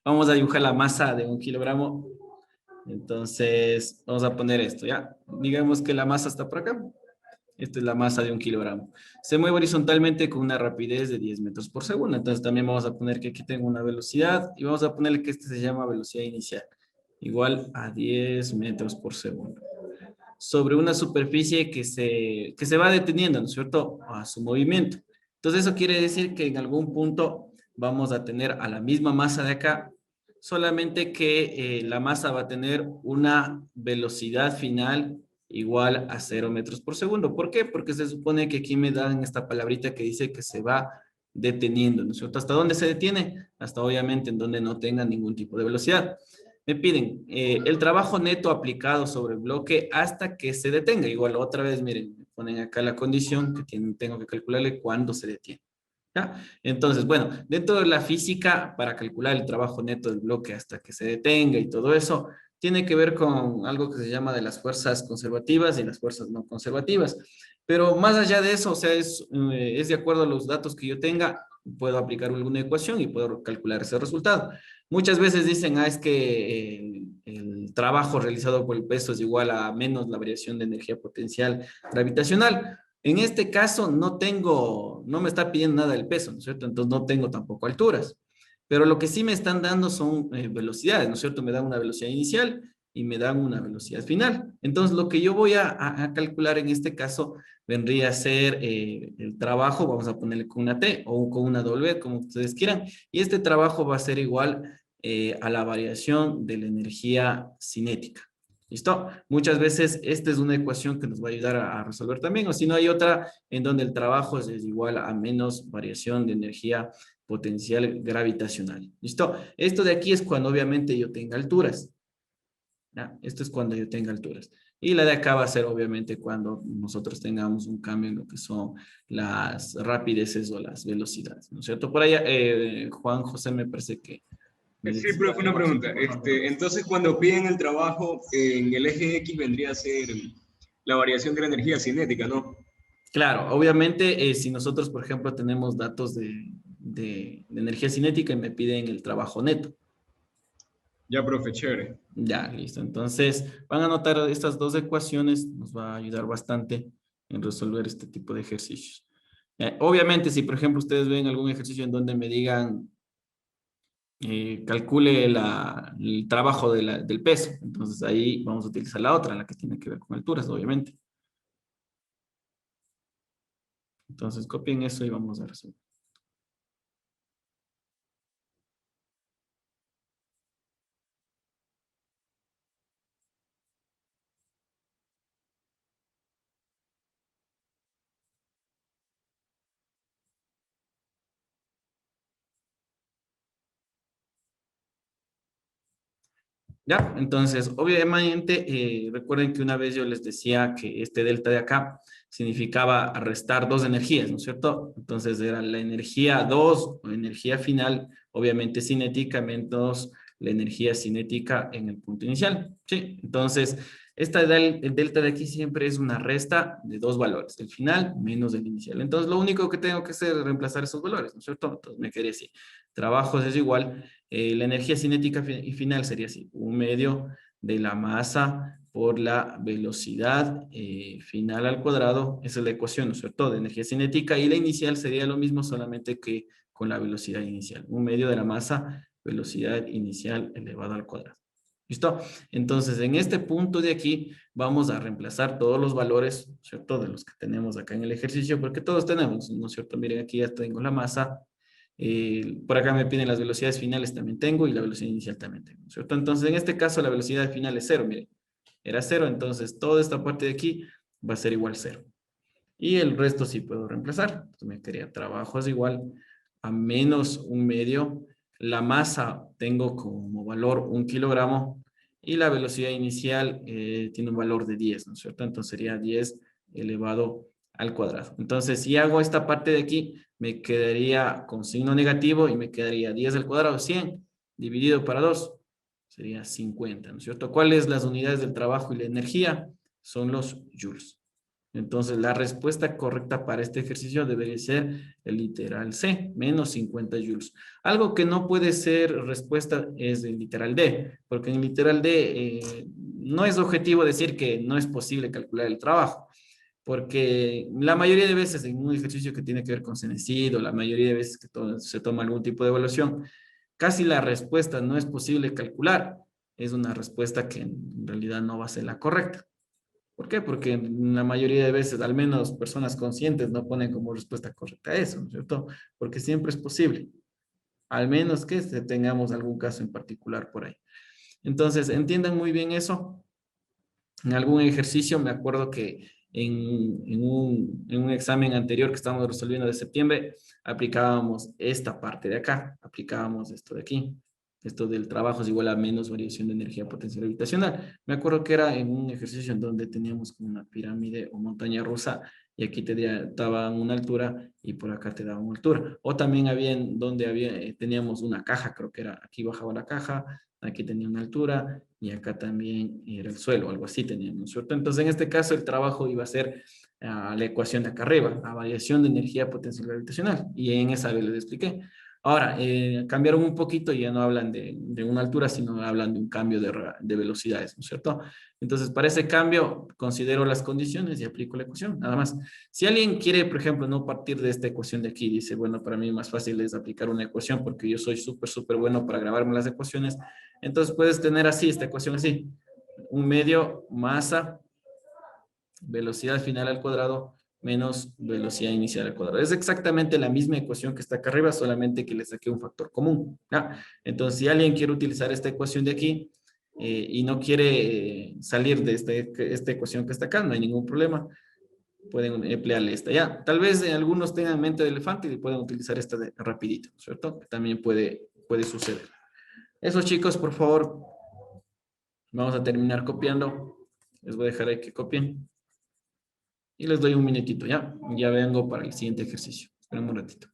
vamos a dibujar la masa de 1 kilogramo. Entonces, vamos a poner esto, ¿ya? Digamos que la masa está por acá. Esta es la masa de 1 kilogramo. Se mueve horizontalmente con una rapidez de 10 metros por segundo. Entonces también vamos a poner que aquí tengo una velocidad y vamos a ponerle que este se llama velocidad inicial, igual a 10 metros por segundo. Sobre una superficie que se va deteniendo, ¿no es cierto?, a su movimiento. Entonces eso quiere decir que en algún punto vamos a tener a la misma masa de acá, solamente que la masa va a tener una velocidad final igual a 0 metros por segundo. ¿Por qué? Porque se supone que aquí me dan esta palabrita que dice que se va deteniendo, ¿no es cierto? ¿Hasta dónde se detiene? Hasta obviamente en donde no tenga ningún tipo de velocidad. Me piden el trabajo neto aplicado sobre el bloque hasta que se detenga. Igual otra vez, miren, me ponen acá la condición que tengo que calcularle cuándo se detiene. ¿Ya? Entonces, bueno, dentro de la física, para calcular el trabajo neto del bloque hasta que se detenga y todo eso, tiene que ver con algo que se llama de las fuerzas conservativas y las fuerzas no conservativas. Pero más allá de eso, o sea, es de acuerdo a los datos que yo tenga, puedo aplicar alguna ecuación y puedo calcular ese resultado. Muchas veces dicen, es que el trabajo realizado por el peso es igual a menos la variación de energía potencial gravitacional. En este caso no me está pidiendo nada el peso, ¿no es cierto? Entonces no tengo tampoco alturas. Pero lo que sí me están dando son velocidades, ¿no es cierto? Me dan una velocidad inicial y me dan una velocidad final. Entonces lo que yo voy a calcular en este caso vendría a ser el trabajo, vamos a ponerle con una T o con una W, como ustedes quieran, y este trabajo va a ser igual a la variación de la energía cinética. ¿Listo? Muchas veces esta es una ecuación que nos va a ayudar a resolver también, o si no hay otra en donde el trabajo es igual a menos variación de energía potencial gravitacional. ¿Listo? Esto de aquí es cuando obviamente yo tenga alturas. ¿Ya? Esto es cuando yo tenga alturas. Y la de acá va a ser obviamente cuando nosotros tengamos un cambio en lo que son las rapideces o las velocidades, ¿no es cierto? Por allá, Juan José me parece que me Sí, decía. profe, una pregunta. Entonces, cuando piden el trabajo en el eje X vendría a ser la variación de la energía cinética, ¿no? Claro, obviamente, si nosotros, por ejemplo, tenemos datos de energía cinética y me piden el trabajo neto. Ya, profe, chévere. Ya, listo. Entonces, van a notar estas dos ecuaciones, nos va a ayudar bastante en resolver este tipo de ejercicios. Obviamente, si por ejemplo ustedes ven algún ejercicio en donde me digan calcule el trabajo del peso, entonces ahí vamos a utilizar la otra, la que tiene que ver con alturas, obviamente. Entonces, copien eso y vamos a resolver. ¿Ya? Entonces, obviamente, recuerden que una vez yo les decía que este delta de acá significaba restar dos energías, ¿no es cierto? Entonces era la energía 2 o energía final, obviamente cinética, menos la energía cinética en el punto inicial, ¿sí? Entonces, el delta de aquí siempre es una resta de dos valores, el final menos el inicial. Entonces, lo único que tengo que hacer es reemplazar esos valores, ¿no es cierto? Entonces, me quedaría así. Trabajos es igual la energía cinética final sería así, 1/2 de la masa por la velocidad final al cuadrado, esa es la ecuación, ¿no es cierto?, de energía cinética, y la inicial sería lo mismo, solamente que con la velocidad inicial, 1/2 de la masa, velocidad inicial elevado al cuadrado. ¿Listo? Entonces, en este punto de aquí, vamos a reemplazar todos los valores, ¿cierto?, de los que tenemos acá en el ejercicio, porque todos tenemos, ¿no es cierto? Miren, aquí ya tengo la masa, por acá me piden las velocidades finales, también tengo, y la velocidad inicial también tengo, ¿cierto? Entonces, en este caso, la velocidad final es 0, miren, era 0, entonces toda esta parte de aquí va a ser igual 0. Y el resto sí puedo reemplazar. Entonces, me quedaría trabajo es igual a menos 1/2. La masa tengo como valor 1 kilogramo y la velocidad inicial tiene un valor de 10, ¿no es cierto? Entonces sería 10 elevado al cuadrado. Entonces, si hago esta parte de aquí, me quedaría con signo negativo y me quedaría 10 al cuadrado, 100, dividido para 2, sería 50, ¿no es cierto? ¿Cuáles las unidades del trabajo y la energía? Son los joules. Entonces, la respuesta correcta para este ejercicio debería ser el literal C, menos 50 joules. Algo que no puede ser respuesta es el literal D, porque en el literal D no es objetivo decir que no es posible calcular el trabajo, porque la mayoría de veces en un ejercicio que tiene que ver con Cenecido, la mayoría de veces que se toma algún tipo de evaluación, casi la respuesta no es posible calcular, es una respuesta que en realidad no va a ser la correcta. ¿Por qué? Porque la mayoría de veces, al menos personas conscientes, no ponen como respuesta correcta eso, ¿no es cierto? Porque siempre es posible, al menos que tengamos algún caso en particular por ahí. Entonces, entiendan muy bien eso. En algún ejercicio, me acuerdo que en un examen anterior que estábamos resolviendo de septiembre, aplicábamos esta parte de acá, aplicábamos esto de aquí. Esto del trabajo es igual a menos variación de energía potencial habitacional. Me acuerdo que era en un ejercicio en donde teníamos como una pirámide o montaña rusa y aquí te daban una altura y por acá te daban una altura. O también había en donde teníamos una caja, creo que era aquí bajaba la caja, aquí tenía una altura y acá también era el suelo, algo así teníamos, ¿cierto? Entonces, en este caso, el trabajo iba a ser la ecuación de acá arriba, la variación de energía potencial gravitacional, y en esa vez les expliqué. Ahora, cambiaron un poquito y ya no hablan de una altura, sino hablan de un cambio de velocidades, ¿no es cierto? Entonces, para ese cambio, considero las condiciones y aplico la ecuación, nada más. Si alguien quiere, por ejemplo, no partir de esta ecuación de aquí, dice, bueno, para mí más fácil es aplicar una ecuación porque yo soy súper, súper bueno para grabarme las ecuaciones, entonces puedes tener así, esta ecuación así, un medio masa, velocidad final al cuadrado, menos velocidad inicial al cuadrado. Es exactamente la misma ecuación que está acá arriba, solamente que le saqué un factor común. ¿Ya? Entonces, si alguien quiere utilizar esta ecuación de aquí y no quiere salir de esta ecuación que está acá, no hay ningún problema. Pueden emplearle esta. Ya, tal vez algunos tengan mente de elefante y pueden utilizar esta de rapidito, ¿cierto? Que también puede suceder. Eso, chicos, por favor, vamos a terminar copiando. Les voy a dejar ahí que copien. Y les doy un minutito, ¿ya? Ya vengo para el siguiente ejercicio. Esperen un ratito.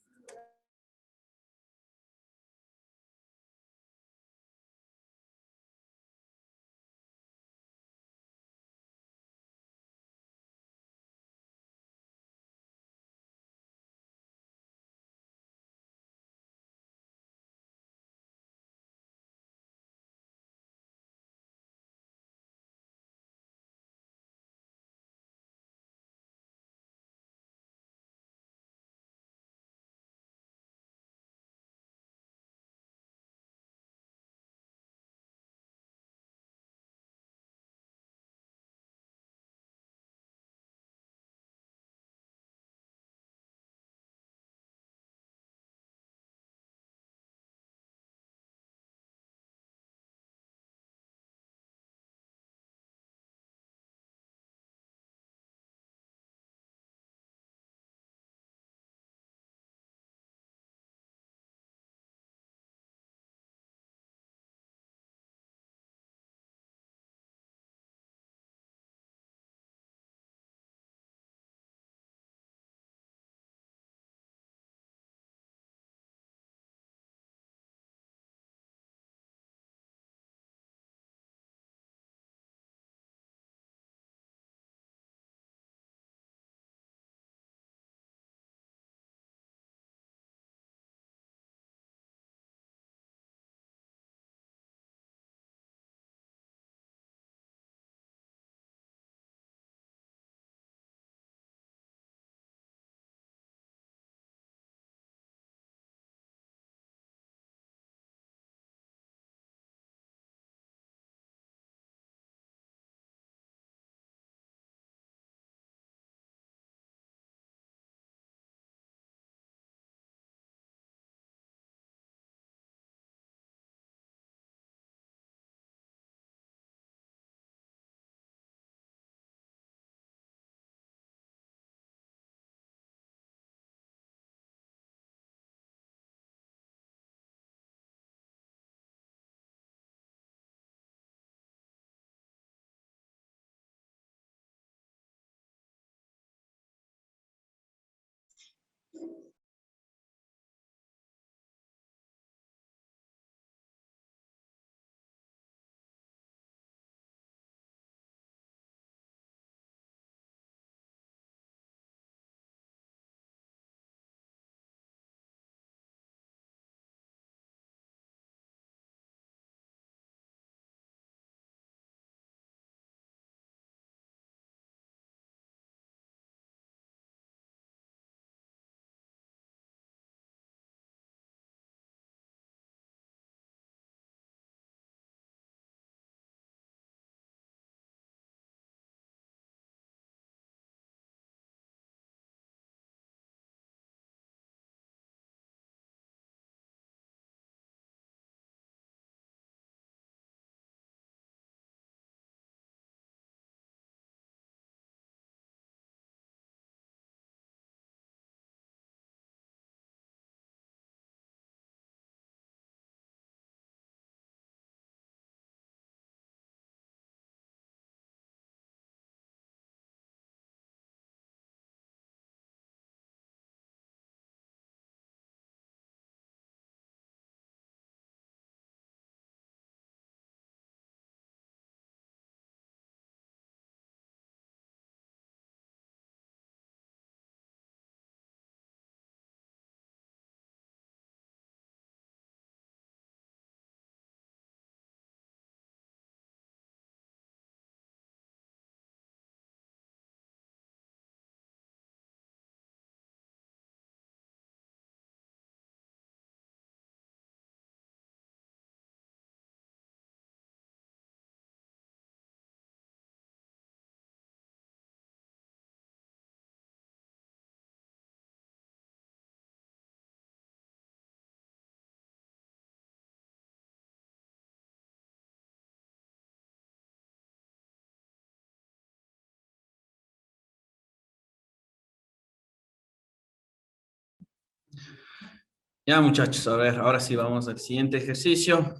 Ya, muchachos, a ver, ahora sí vamos al siguiente ejercicio.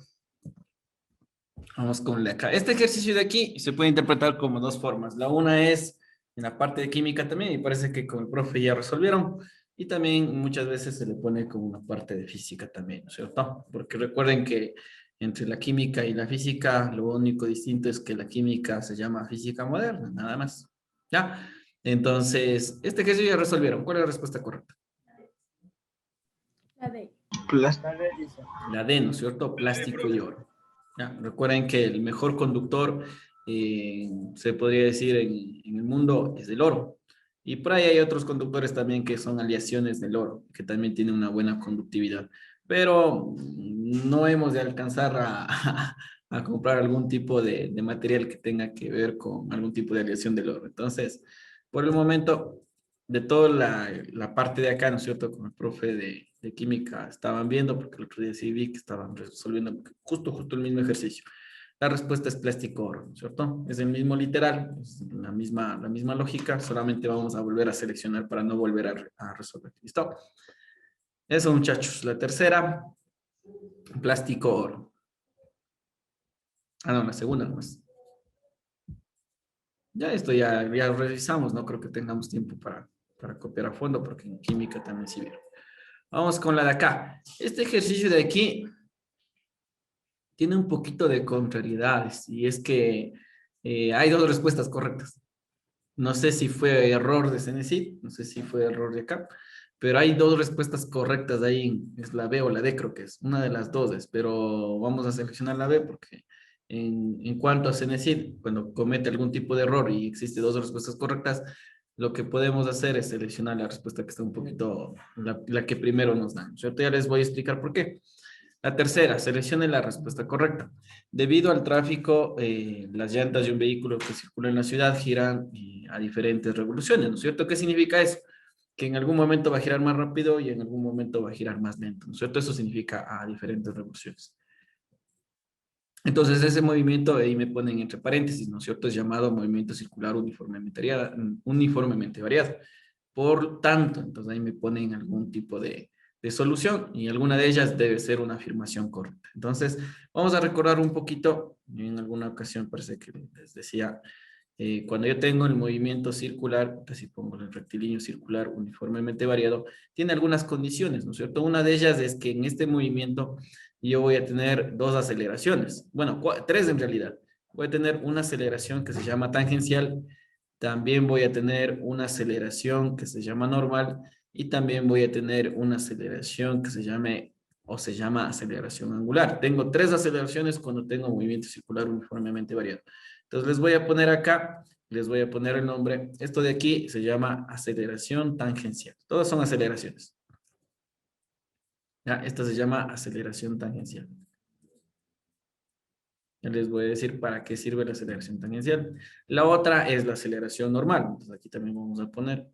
Vamos con la acá. Este ejercicio de aquí se puede interpretar como dos formas. La una es en la parte de química también, y parece que con el profe ya resolvieron. Y también muchas veces se le pone como una parte de física también, ¿no es cierto? Porque recuerden que entre la química y la física, lo único distinto es que la química se llama física moderna, nada más. ¿Ya? Entonces, este ejercicio ya resolvieron. ¿Cuál es la respuesta correcta? La D. La D, ¿no es cierto? Plástico y oro. ¿Ya? Recuerden que el mejor conductor, se podría decir, en el mundo es el oro. Y por ahí hay otros conductores también que son aleaciones del oro, que también tienen una buena conductividad. Pero no hemos de alcanzar a comprar algún tipo de material que tenga que ver con algún tipo de aleación del oro. Entonces, por el momento, de toda la parte de acá, ¿no es cierto? Con el profe de química estaban viendo, porque el otro día sí vi que estaban resolviendo justo el mismo ejercicio. La respuesta es plástico oro, ¿no es cierto? Es el mismo literal, es la misma lógica, solamente vamos a volver a seleccionar para no volver a resolver. ¿Listo? Eso, muchachos. La tercera, plástico oro. Ah, no, la segunda nomás. Ya esto ya revisamos, no creo que tengamos tiempo para copiar a fondo, porque en química también sí vieron. Vamos con la de acá. Este ejercicio de aquí tiene un poquito de contrariedades, y es que hay dos respuestas correctas. No sé si fue error de Cenecit, no sé si fue error de acá, pero hay dos respuestas correctas ahí, es la B o la D, creo que es, una de las dos es, pero vamos a seleccionar la B porque en cuanto a Cenecit, cuando comete algún tipo de error y existe dos respuestas correctas, lo que podemos hacer es seleccionar la respuesta que está un poquito, la que primero nos dan, ¿cierto? Ya les voy a explicar por qué. La tercera, seleccione la respuesta correcta. Debido al tráfico, las llantas de un vehículo que circula en la ciudad giran a diferentes revoluciones, ¿no es cierto? ¿Qué significa eso? Que en algún momento va a girar más rápido y en algún momento va a girar más lento, ¿no es cierto? Eso significa a diferentes revoluciones. Entonces, ese movimiento ahí me ponen entre paréntesis, ¿no es cierto? Es llamado movimiento circular uniformemente variado. Por tanto, entonces ahí me ponen algún tipo de solución, y alguna de ellas debe ser una afirmación correcta. Entonces, vamos a recordar un poquito. En alguna ocasión parece que les decía, cuando yo tengo el movimiento circular, si pongo el rectilíneo circular uniformemente variado, tiene algunas condiciones, ¿no es cierto? Una de ellas es que en este movimiento yo voy a tener dos aceleraciones, bueno, tres en realidad. Voy a tener una aceleración que se llama tangencial, también voy a tener una aceleración que se llama normal, y también voy a tener una aceleración que se llama aceleración angular. Tengo tres aceleraciones cuando tengo movimiento circular uniformemente variado. Entonces les voy a poner acá, les voy a poner el nombre. Esto de aquí se llama aceleración tangencial. Todas son aceleraciones. ¿Ya? Esta se llama aceleración tangencial. Ya les voy a decir para qué sirve la aceleración tangencial. La otra es la aceleración normal. Entonces aquí también vamos a poner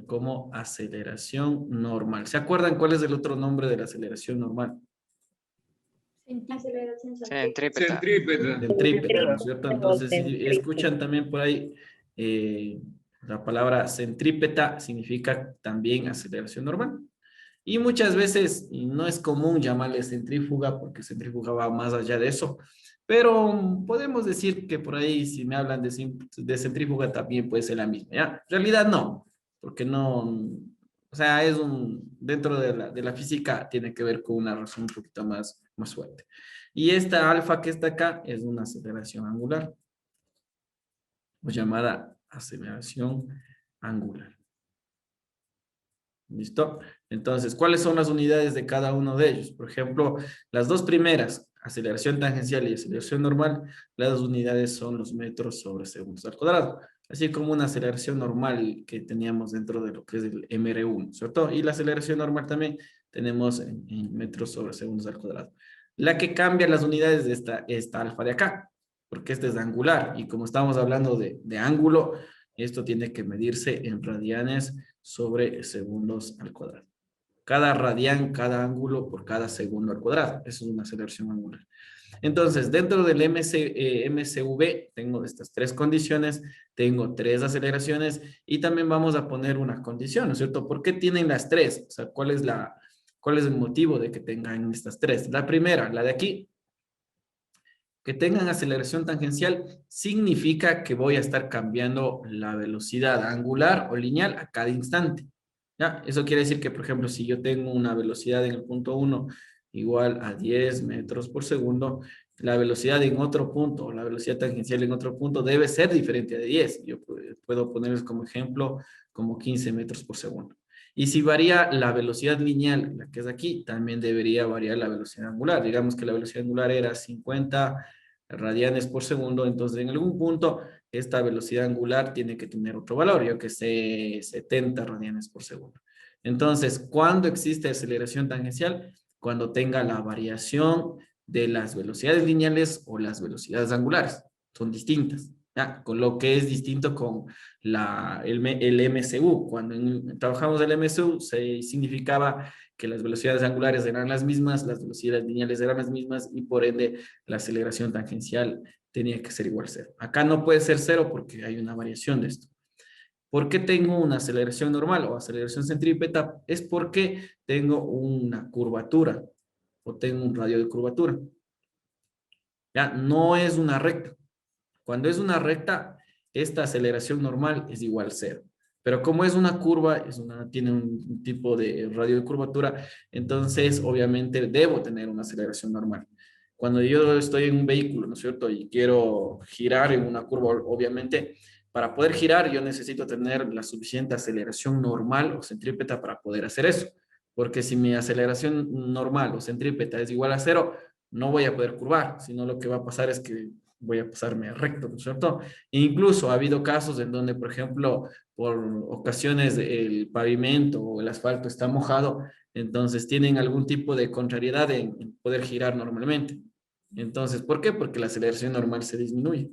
como aceleración normal. ¿Se acuerdan cuál es el otro nombre de la aceleración normal? Aceleración Centrípeta. Centrípeta. Centrípeta, ¿no es cierto? Entonces, si escuchan también por ahí la palabra centrípeta, significa también aceleración normal. Y muchas veces no es común llamarle centrífuga, porque centrífuga va más allá de eso, pero podemos decir que por ahí, si me hablan de centrífuga, también puede ser la misma, ¿ya? En realidad no, porque no, o sea, dentro de la física tiene que ver con una razón un poquito más fuerte. Y esta alfa que está acá es una aceleración angular, o llamada aceleración angular. ¿Listo? Entonces, ¿cuáles son las unidades de cada uno de ellos? Por ejemplo, las dos primeras, aceleración tangencial y aceleración normal, las unidades son los metros sobre segundos al cuadrado, así como una aceleración normal que teníamos dentro de lo que es el MR1, ¿cierto? Y la aceleración normal también tenemos en metros sobre segundos al cuadrado. La que cambia las unidades de esta alfa de acá, porque este es angular, y como estamos hablando de ángulo, esto tiene que medirse en radianes sobre segundos al cuadrado. Cada radián, cada ángulo por cada segundo al cuadrado. Eso es una aceleración angular. Entonces, dentro del MCV tengo estas tres condiciones, tengo tres aceleraciones y también vamos a poner una condición, ¿no es cierto? ¿Por qué tienen las tres? O sea, ¿cuál es el motivo de que tengan estas tres? La primera, la de aquí, que tengan aceleración tangencial significa que voy a estar cambiando la velocidad angular o lineal a cada instante. ¿Ya? Eso quiere decir que, por ejemplo, si yo tengo una velocidad en el punto uno igual a 10 metros por segundo, la velocidad en otro punto, o la velocidad tangencial en otro punto debe ser diferente de 10. Yo puedo ponerles como ejemplo como 15 metros por segundo. Y si varía la velocidad lineal, la que es aquí, también debería variar la velocidad angular. Digamos que la velocidad angular era 50 radianes por segundo, entonces en algún punto esta velocidad angular tiene que tener otro valor, yo que sé, 70 radianes por segundo. Entonces, ¿cuándo existe aceleración tangencial? Cuando tenga la variación de las velocidades lineales o las velocidades angulares. Son distintas. ¿Ya? Con lo que es distinto con el MCU. Cuando trabajamos el MCU, significaba que las velocidades angulares eran las mismas, las velocidades lineales eran las mismas y por ende la aceleración tangencial tenía que ser igual a cero. Acá no puede ser cero porque hay una variación de esto. ¿Por qué tengo una aceleración normal o aceleración centrípeta? Es porque tengo una curvatura o tengo un radio de curvatura. Ya, no es una recta. Cuando es una recta, esta aceleración normal es igual a cero. Pero como es una curva, tiene un tipo de radio de curvatura, entonces obviamente debo tener una aceleración normal. Cuando yo estoy en un vehículo, ¿no es cierto? Y quiero girar en una curva, obviamente, para poder girar yo necesito tener la suficiente aceleración normal o centrípeta para poder hacer eso. Porque si mi aceleración normal o centrípeta es igual a cero, no voy a poder curvar, sino lo que va a pasar es que voy a pasarme recto, ¿no es cierto? E incluso ha habido casos en donde, por ejemplo, por ocasiones el pavimento o el asfalto está mojado, entonces tienen algún tipo de contrariedad en poder girar normalmente. Entonces, ¿por qué? Porque la aceleración normal se disminuye.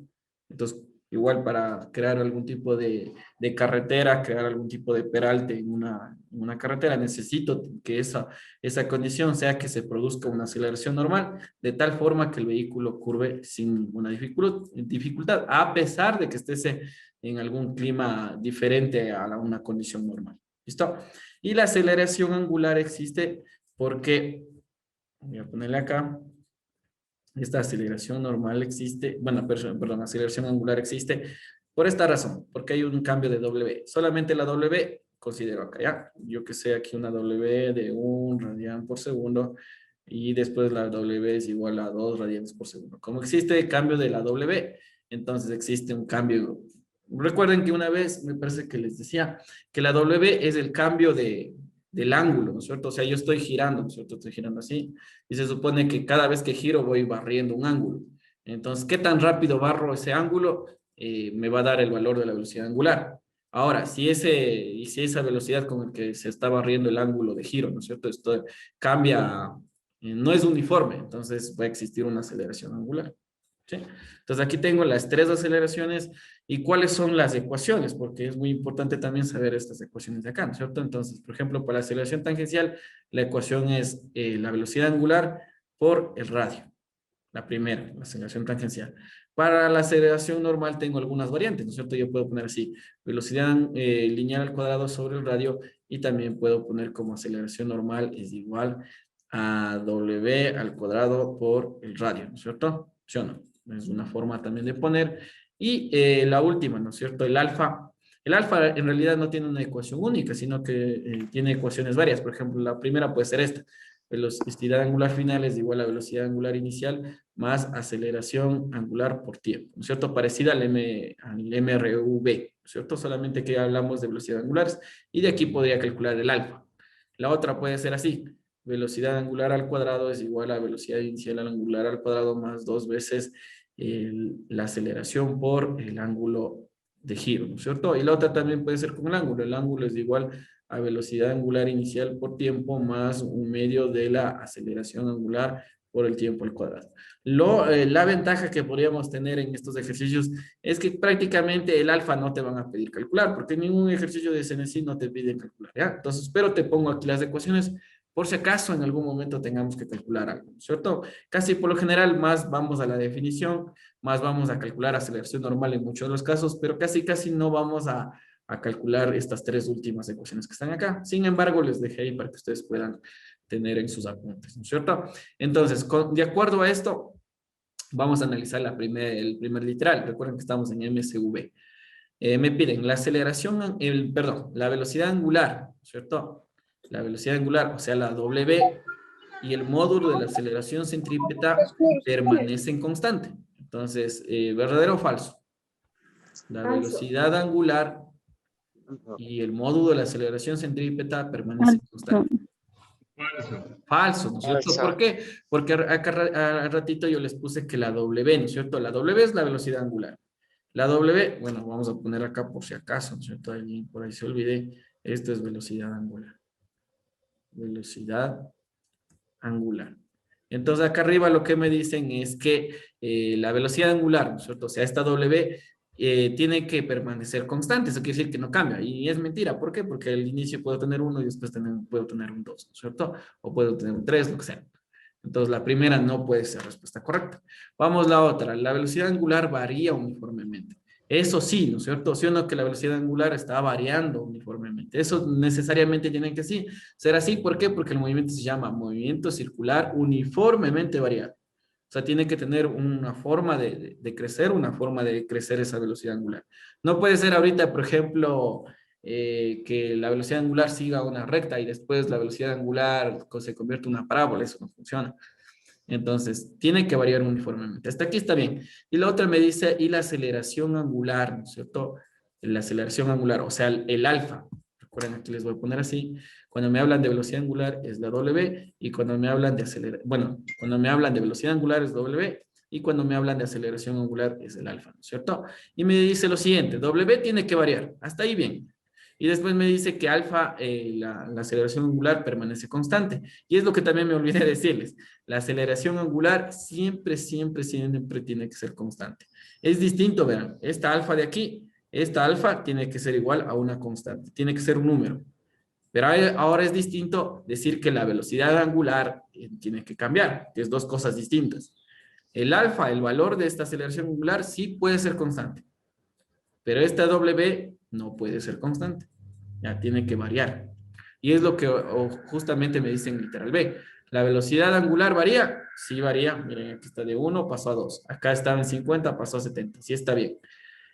Entonces, igual para crear algún tipo de carretera, crear algún tipo de peralte en una carretera, necesito que esa condición sea que se produzca una aceleración normal, de tal forma que el vehículo curve sin ninguna dificultad, a pesar de que esté en algún clima diferente a una condición normal. ¿Listo? Y la aceleración angular existe porque, voy a ponerle acá, esta aceleración normal existe, bueno, perdón, aceleración angular existe por esta razón, porque hay un cambio de W. Solamente la W considero acá, ¿ya? Yo que sé aquí una W de 1 radian por segundo y después la W es igual a 2 radianes por segundo. Como existe el cambio de la W, entonces existe un cambio. Recuerden que una vez me parece que les decía que la W es el cambio del ángulo, ¿no es cierto? O sea, yo estoy girando, ¿no es cierto? Estoy girando así y se supone que cada vez que giro voy barriendo un ángulo. Entonces, ¿qué tan rápido barro ese ángulo? Me va a dar el valor de la velocidad angular. Ahora, si esa velocidad con la que se está barriendo el ángulo de giro, ¿no es cierto? Esto cambia, no es uniforme, entonces va a existir una aceleración angular. ¿Sí? Entonces aquí tengo las tres aceleraciones y cuáles son las ecuaciones, porque es muy importante también saber estas ecuaciones de acá, ¿no es cierto? Entonces, por ejemplo, para la aceleración tangencial, la ecuación es la velocidad angular por el radio, la primera, la aceleración tangencial. Para la aceleración normal tengo algunas variantes, ¿no es cierto? Yo puedo poner así, velocidad lineal al cuadrado sobre el radio y también puedo poner como aceleración normal es igual a W al cuadrado por el radio, ¿no es cierto? ¿Sí o no? Es una forma también de poner. Y la última, ¿no es cierto? El alfa. El alfa en realidad no tiene una ecuación única, sino que tiene ecuaciones varias. Por ejemplo, la primera puede ser esta. Velocidad angular final es igual a velocidad angular inicial más aceleración angular por tiempo, ¿no es cierto? Parecida al MRV, ¿no es cierto? Solamente que hablamos de velocidad angulares y de aquí podría calcular el alfa. La otra puede ser así. Velocidad angular al cuadrado es igual a velocidad inicial angular al cuadrado más 2 veces la aceleración por el ángulo de giro, ¿no es cierto? Y la otra también puede ser con el ángulo. El ángulo es igual a velocidad angular inicial por tiempo más un medio de la aceleración angular por el tiempo al cuadrado. La ventaja que podríamos tener en estos ejercicios es que prácticamente el alfa no te van a pedir calcular, porque ningún ejercicio de CNC no te pide calcular, ¿ya? Entonces, pero te pongo aquí las ecuaciones por si acaso en algún momento tengamos que calcular algo, ¿cierto? Casi por lo general más vamos a la definición, más vamos a calcular aceleración normal en muchos de los casos, pero casi no vamos a calcular estas tres últimas ecuaciones que están acá. Sin embargo, les dejé ahí para que ustedes puedan tener en sus apuntes, ¿no es cierto? Entonces, de acuerdo a esto, vamos a analizar el primer literal. Recuerden que estamos en MSV. Me piden la aceleración, perdón, la velocidad angular, ¿cierto? La velocidad angular, o sea, la W y el módulo de la aceleración centrípeta permanecen constante. Entonces, ¿verdadero o falso? La velocidad angular y el módulo de la aceleración centrípeta permanecen constantes. Falso. Falso, ¿no es cierto? ¿Por qué? Porque acá al ratito yo les puse que la W, ¿no es cierto? La W es la velocidad angular. La W, bueno, vamos a poner acá por si acaso, ¿no es cierto? Ahí, por ahí se olvide. Esto es velocidad angular. Velocidad angular. Entonces acá arriba lo que me dicen es que la velocidad angular, ¿no es cierto? O sea, esta W tiene que permanecer constante, eso quiere decir que no cambia. Y es mentira, ¿por qué? Porque al inicio puedo tener 1 y después puedo tener un 2, ¿no es cierto? O puedo tener un 3, lo que sea. Entonces la primera no puede ser respuesta correcta. Vamos a la otra, la velocidad angular varía uniformemente. Eso sí, ¿no es cierto? Sí o no que la velocidad angular está variando uniformemente. Eso necesariamente tiene que ser así. ¿Por qué? Porque el movimiento se llama movimiento circular uniformemente variable. O sea, tiene que tener una forma de crecer, una forma de crecer esa velocidad angular. No puede ser ahorita, por ejemplo, que la velocidad angular siga una recta y después la velocidad angular se convierte en una parábola. Eso no funciona. Entonces, tiene que variar uniformemente. Hasta aquí está bien. Y la otra me dice, y la aceleración angular, ¿no es cierto? La aceleración angular, o sea, el alfa. Recuerden, aquí les voy a poner así. Cuando me hablan de velocidad angular es la W, y cuando me hablan de cuando me hablan de velocidad angular es W, y cuando me hablan de aceleración angular es el alfa, ¿no es cierto? Y me dice lo siguiente, W tiene que variar. Hasta ahí bien. Y después me dice que alfa, la aceleración angular permanece constante. Y es lo que también me olvidé decirles. La aceleración angular siempre tiene que ser constante. Es distinto, verán, esta alfa de aquí, esta alfa tiene que ser igual a una constante, tiene que ser un número. Pero ahora es distinto decir que la velocidad angular tiene que cambiar, que es dos cosas distintas. El alfa, el valor de esta aceleración angular, sí puede ser constante, pero esta W no puede ser constante, ya tiene que variar. Y es lo que justamente me dicen literal B. ¿La velocidad angular varía? Sí varía. Miren, aquí está de 1, pasó a 2. Acá estaba en 50, pasó a 70. Sí está bien.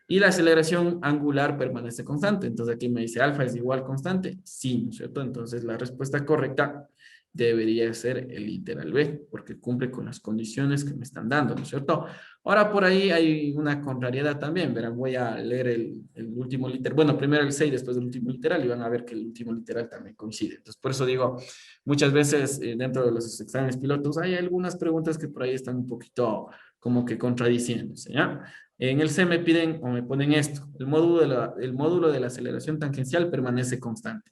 Y la aceleración angular permanece constante. Entonces aquí me dice alfa es igual constante. Sí, ¿no es cierto? Entonces la respuesta correcta debería ser el literal B, porque cumple con las condiciones que me están dando, ¿no es cierto? Ahora por ahí hay una contrariedad también, verán, voy a leer el último literal, bueno, primero el 6, después del último literal, y van a ver que el último literal también coincide. Entonces, por eso digo, muchas veces dentro de los exámenes pilotos hay algunas preguntas que por ahí están un poquito como que contradiciéndose, ¿ya? En el C me piden o me ponen esto, el módulo de la aceleración tangencial permanece constante,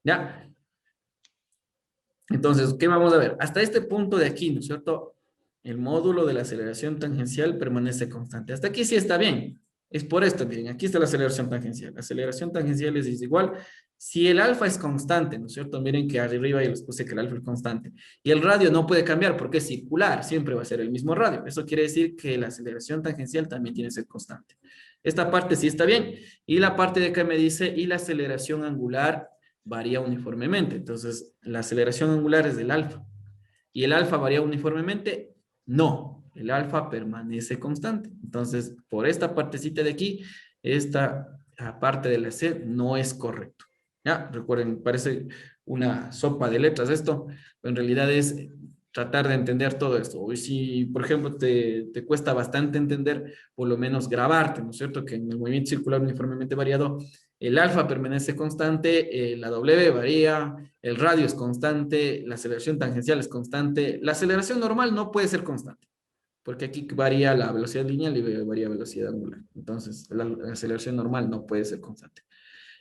¿ya? Entonces, ¿qué vamos a ver? Hasta este punto de aquí, ¿no es cierto? El módulo de la aceleración tangencial permanece constante. Hasta aquí sí está bien. Es por esto, miren, aquí está la aceleración tangencial. La aceleración tangencial es igual si el alfa es constante, ¿no es cierto? Miren que arriba ya les puse que el alfa es constante. Y el radio no puede cambiar porque es circular, siempre va a ser el mismo radio. Eso quiere decir que la aceleración tangencial también tiene que ser constante. Esta parte sí está bien. Y la parte de acá me dice, y la aceleración angular varía uniformemente. Entonces, la aceleración angular es del alfa. ¿Y el alfa varía uniformemente? No, el alfa permanece constante. Entonces, por esta partecita de aquí, esta parte de la C no es correcto. Ya, recuerden, parece una sopa de letras esto, pero en realidad es tratar de entender todo esto. O si, por ejemplo, te cuesta bastante entender, por lo menos grabarte, ¿no es cierto? Que en el movimiento circular uniformemente variado, el alfa permanece constante, la W varía, el radio es constante, la aceleración tangencial es constante, la aceleración normal no puede ser constante, porque aquí varía la velocidad lineal y varía la velocidad angular. Entonces, la aceleración normal no puede ser constante.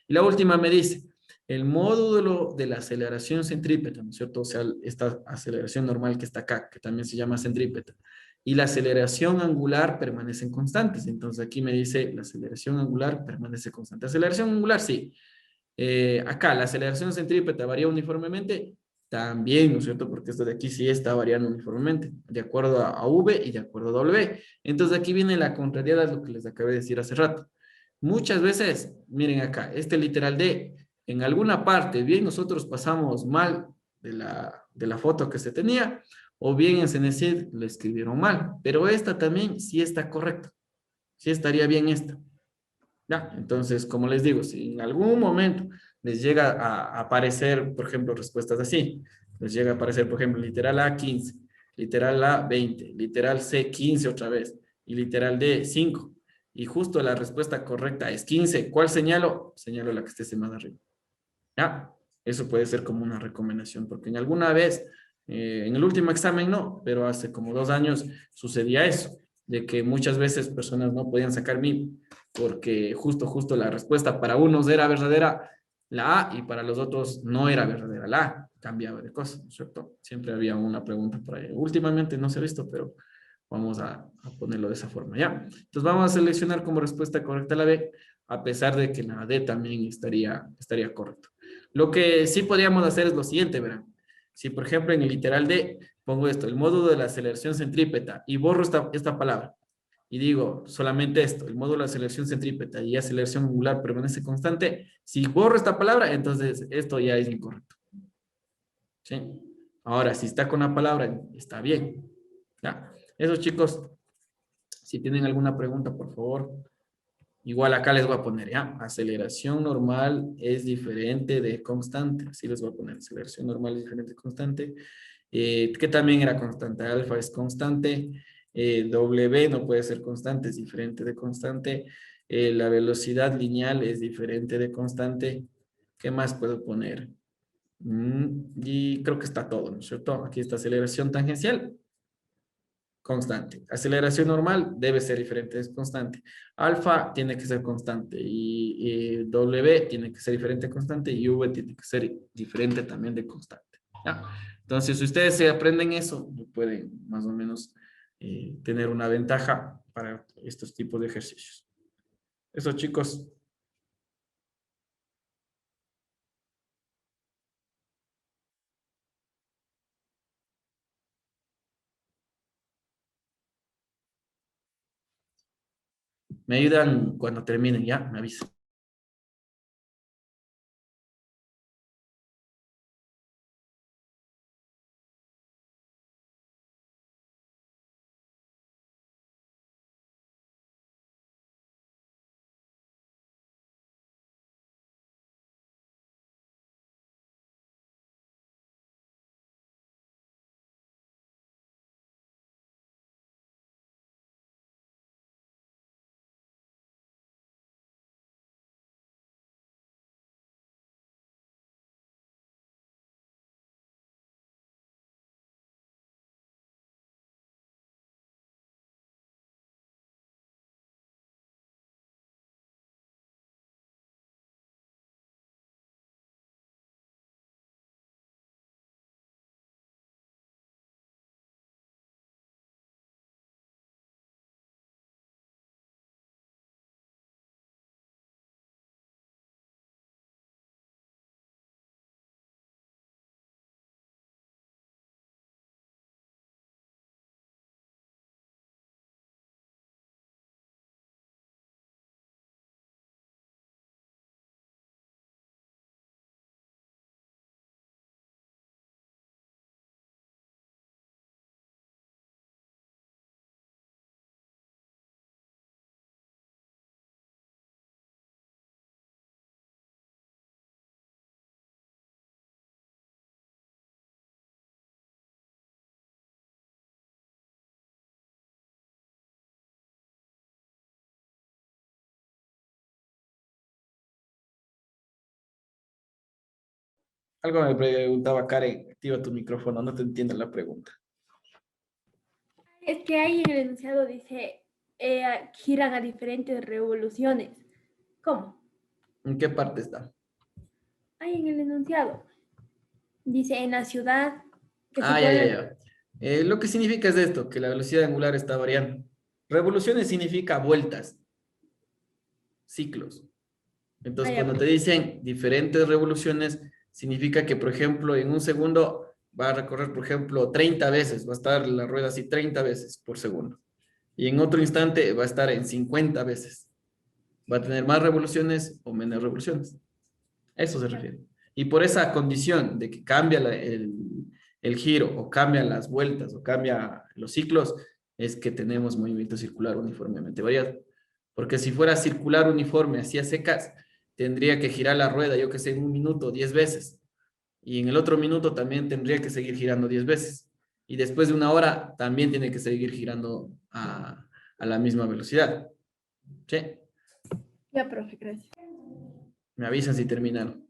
Y la última me dice, el módulo de la aceleración centrípeta, ¿no es cierto? O sea, esta aceleración normal que está acá, que también se llama centrípeta, y la aceleración angular permanecen constantes. Entonces aquí me dice, la aceleración angular permanece constante. Aceleración angular, sí. Acá, la aceleración centrípeta varía uniformemente. También, ¿no es cierto? Porque esto de aquí sí está variando uniformemente, de acuerdo a V y de acuerdo a W. Entonces aquí viene la contrariedad, lo que les acabé de decir hace rato. Muchas veces, miren acá, este literal D, en alguna parte, bien nosotros pasamos mal de la foto que se tenía, o bien en Cenecit lo escribieron mal, pero esta también sí está correcta, sí estaría bien esta. ¿Ya? Entonces, como les digo, si en algún momento les llega a aparecer, por ejemplo, respuestas así, les llega a aparecer, por ejemplo, literal A 15, literal A 20, literal C 15 otra vez, y literal D 5, y justo la respuesta correcta es 15, ¿cuál señalo? Señalo la que esté más arriba. ¿Ya? Eso puede ser como una recomendación, porque en alguna vez, en el último examen no, pero hace como 2 años sucedía eso, de que muchas veces personas no podían sacar 1000, porque justo la respuesta para unos era verdadera la A y para los otros no era verdadera la A, cambiaba de cosa, ¿no es cierto? Siempre había una pregunta por ahí. Últimamente no se ha visto, pero vamos a ponerlo de esa forma, ¿ya? Entonces vamos a seleccionar como respuesta correcta la B, a pesar de que la D también estaría correcto. Lo que sí podríamos hacer es lo siguiente, verán. Si, por ejemplo, en el literal D pongo esto, el módulo de la aceleración centrípeta, y borro esta palabra, y digo solamente esto, el módulo de aceleración centrípeta y aceleración angular permanece constante, si borro esta palabra, entonces esto ya es incorrecto. ¿Sí? Ahora, si está con la palabra, está bien. ¿Ya? Eso, chicos, si tienen alguna pregunta, por favor. Igual acá les voy a poner, ¿ya? Aceleración normal es diferente de constante. Así les voy a poner. Aceleración normal es diferente de constante. Que también era constante. Alfa es constante. W no puede ser constante, es diferente de constante. La velocidad lineal es diferente de constante. ¿Qué más puedo poner? Y creo que está todo, ¿no es cierto? Aquí está aceleración tangencial constante. Aceleración normal debe ser diferente, es constante. Alfa tiene que ser constante y W tiene que ser diferente constante y V tiene que ser diferente también de constante. ¿Ya? Entonces, si ustedes se aprenden eso, pueden más o menos tener una ventaja para estos tipos de ejercicios. Eso, chicos. Me ayudan cuando terminen, ya, me avisan. Algo me preguntaba Karen, activa tu micrófono, no te entiendo la pregunta. Es que ahí en el enunciado dice, giran a diferentes revoluciones. ¿Cómo? ¿En qué parte está? Ahí en el enunciado. Dice, en la ciudad, que se Ah, ya, ya, puede... ya. Lo que significa es esto, que la velocidad angular está variando. Revoluciones significa vueltas, ciclos. Ah, Entonces, ya, cuando te dicen diferentes revoluciones, significa que, por ejemplo, en un segundo va a recorrer, por ejemplo, 30 veces, va a estar la rueda así 30 veces por segundo. Y en otro instante va a estar en 50 veces. Va a tener más revoluciones o menos revoluciones. A eso se refiere. Y por esa condición de que cambia el giro o cambia las vueltas o cambia los ciclos, es que tenemos movimiento circular uniformemente variado. Porque si fuera circular uniforme, así a secas, tendría que girar la rueda, yo que sé, en un minuto 10 veces. Y en el otro minuto también tendría que seguir girando 10 veces. Y después de una hora también tiene que seguir girando a la misma velocidad. ¿Sí? Ya, profe, gracias. Me avisan si terminaron.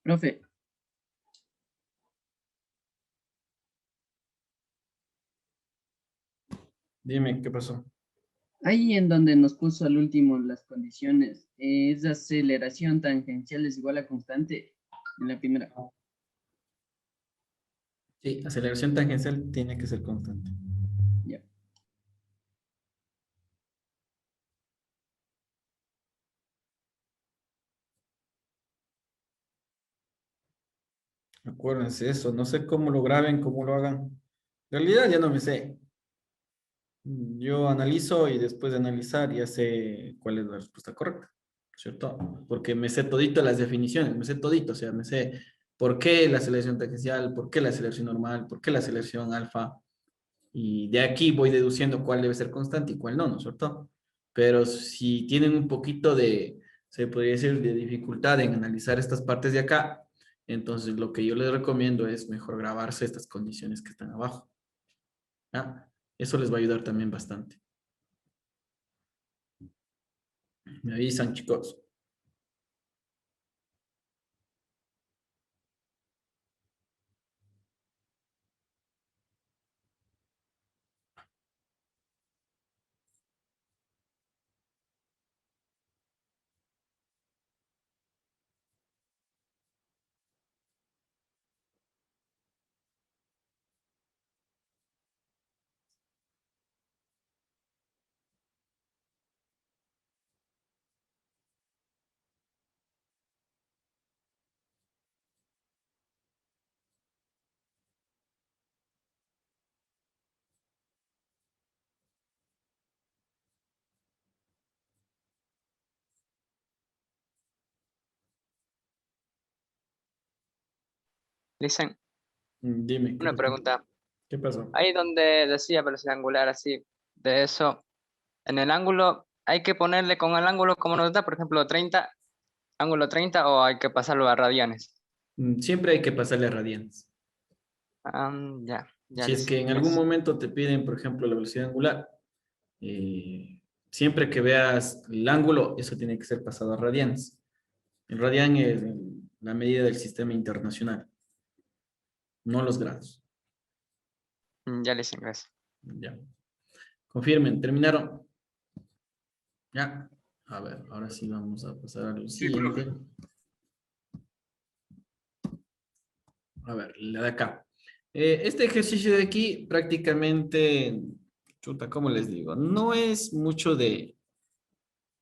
Profe, Dime, ¿qué pasó? ahí en donde nos puso al último las condiciones, es aceleración tangencial es igual a constante en la primera. Sí, aceleración tangencial tiene que ser constante. Ya. Acuérdense eso, no sé cómo lo graben, cómo lo hagan. En realidad ya no me sé. Yo analizo y después de analizar ya sé cuál es la respuesta correcta, ¿cierto? Porque me sé todito las definiciones, me sé todito, o sea, me sé por qué la aceleración tangencial, por qué la aceleración normal, por qué la aceleración alfa, y de aquí voy deduciendo cuál debe ser constante y cuál no, ¿no es cierto? Pero si tienen un poquito de, se podría decir, de dificultad en analizar estas partes de acá, entonces lo que yo les recomiendo es mejor grabarse estas condiciones que están abajo. ¿Ya? Eso les va a ayudar también bastante. Me avisan, chicos. Dicen, Dime, ¿qué una pasó? pregunta. ¿Qué pasó? Ahí donde decía velocidad angular, así, de eso, en el ángulo, hay que ponerle con el ángulo como nos da, por ejemplo, 30, ángulo 30, o hay que pasarlo a radianes. Siempre hay que pasarle a radianes. Ya, ya Si es les que en algún ingreso. momento te piden, por ejemplo, la velocidad angular, siempre que veas el ángulo, eso tiene que ser pasado a radianes. El radián es la medida del sistema internacional, no los grados. Ya les ingreso. Ya. Confirmen, ¿terminaron? Ya. A ver, ahora sí vamos a pasar a lo Sí, profe. siguiente. A ver, la de acá. Este ejercicio de aquí prácticamente, chuta, ¿cómo les digo? No es mucho de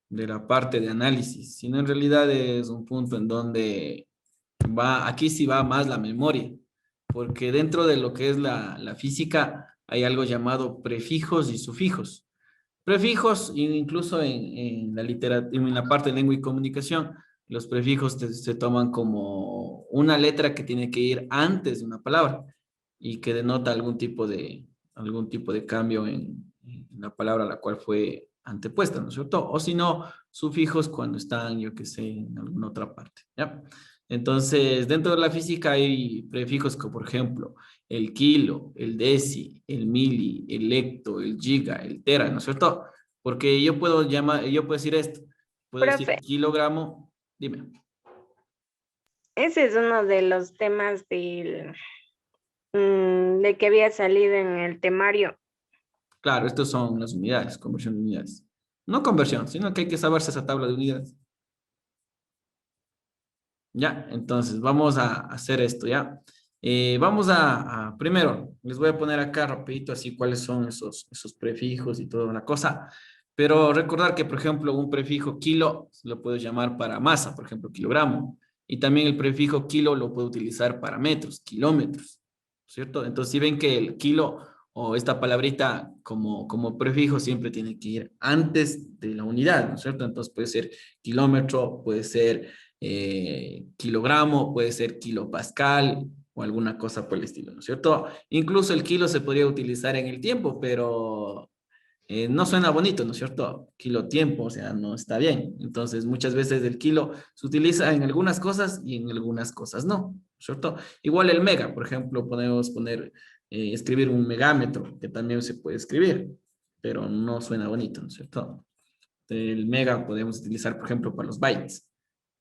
la parte de análisis, sino en realidad es un punto en donde va, aquí sí va más la memoria, porque dentro de lo que es la física hay algo llamado prefijos y sufijos. Prefijos, incluso en la literatura, en la parte de lengua y comunicación, Los prefijos se toman como una letra que tiene que ir antes de una palabra y que denota algún tipo de cambio en la palabra a la cual fue antepuesta, ¿no es cierto? O si no, sufijos cuando están, yo qué sé, en alguna otra parte, ¿ya? Entonces, dentro de la física hay prefijos como, por ejemplo, el kilo, el deci, el mili, el hecto, el giga, el tera, ¿no es cierto? Porque yo puedo decir esto, puedo decir Profe, kilogramo, dime. ese es uno de los temas de que había salido en el temario. Claro, estos son las unidades, conversión de unidades. No conversión, sino que hay que saberse esa tabla de unidades. Ya, entonces vamos a hacer esto, ¿ya? Primero, les voy a poner acá rapidito así cuáles son esos prefijos y toda la cosa. Pero recordar que, por ejemplo, un prefijo kilo lo puedes llamar para masa, por ejemplo, kilogramo. Y también el prefijo kilo lo puedo utilizar para metros, kilómetros, ¿cierto? Entonces, si ven que el kilo o esta palabrita como prefijo siempre tiene que ir antes de la unidad, ¿no es cierto? Entonces puede ser kilómetro, puede ser kilogramo, puede ser kilopascal o alguna cosa por el estilo, ¿no es cierto? Incluso el kilo se podría utilizar en el tiempo, pero no suena bonito, ¿no es cierto? Kilo tiempo, o sea, no está bien. Entonces, muchas veces el kilo se utiliza en algunas cosas y en algunas cosas no, ¿no es cierto? Igual el mega, por ejemplo, podemos escribir un megámetro, que también se puede escribir, pero no suena bonito, ¿no es cierto? El mega podemos utilizar, por ejemplo, para los bytes,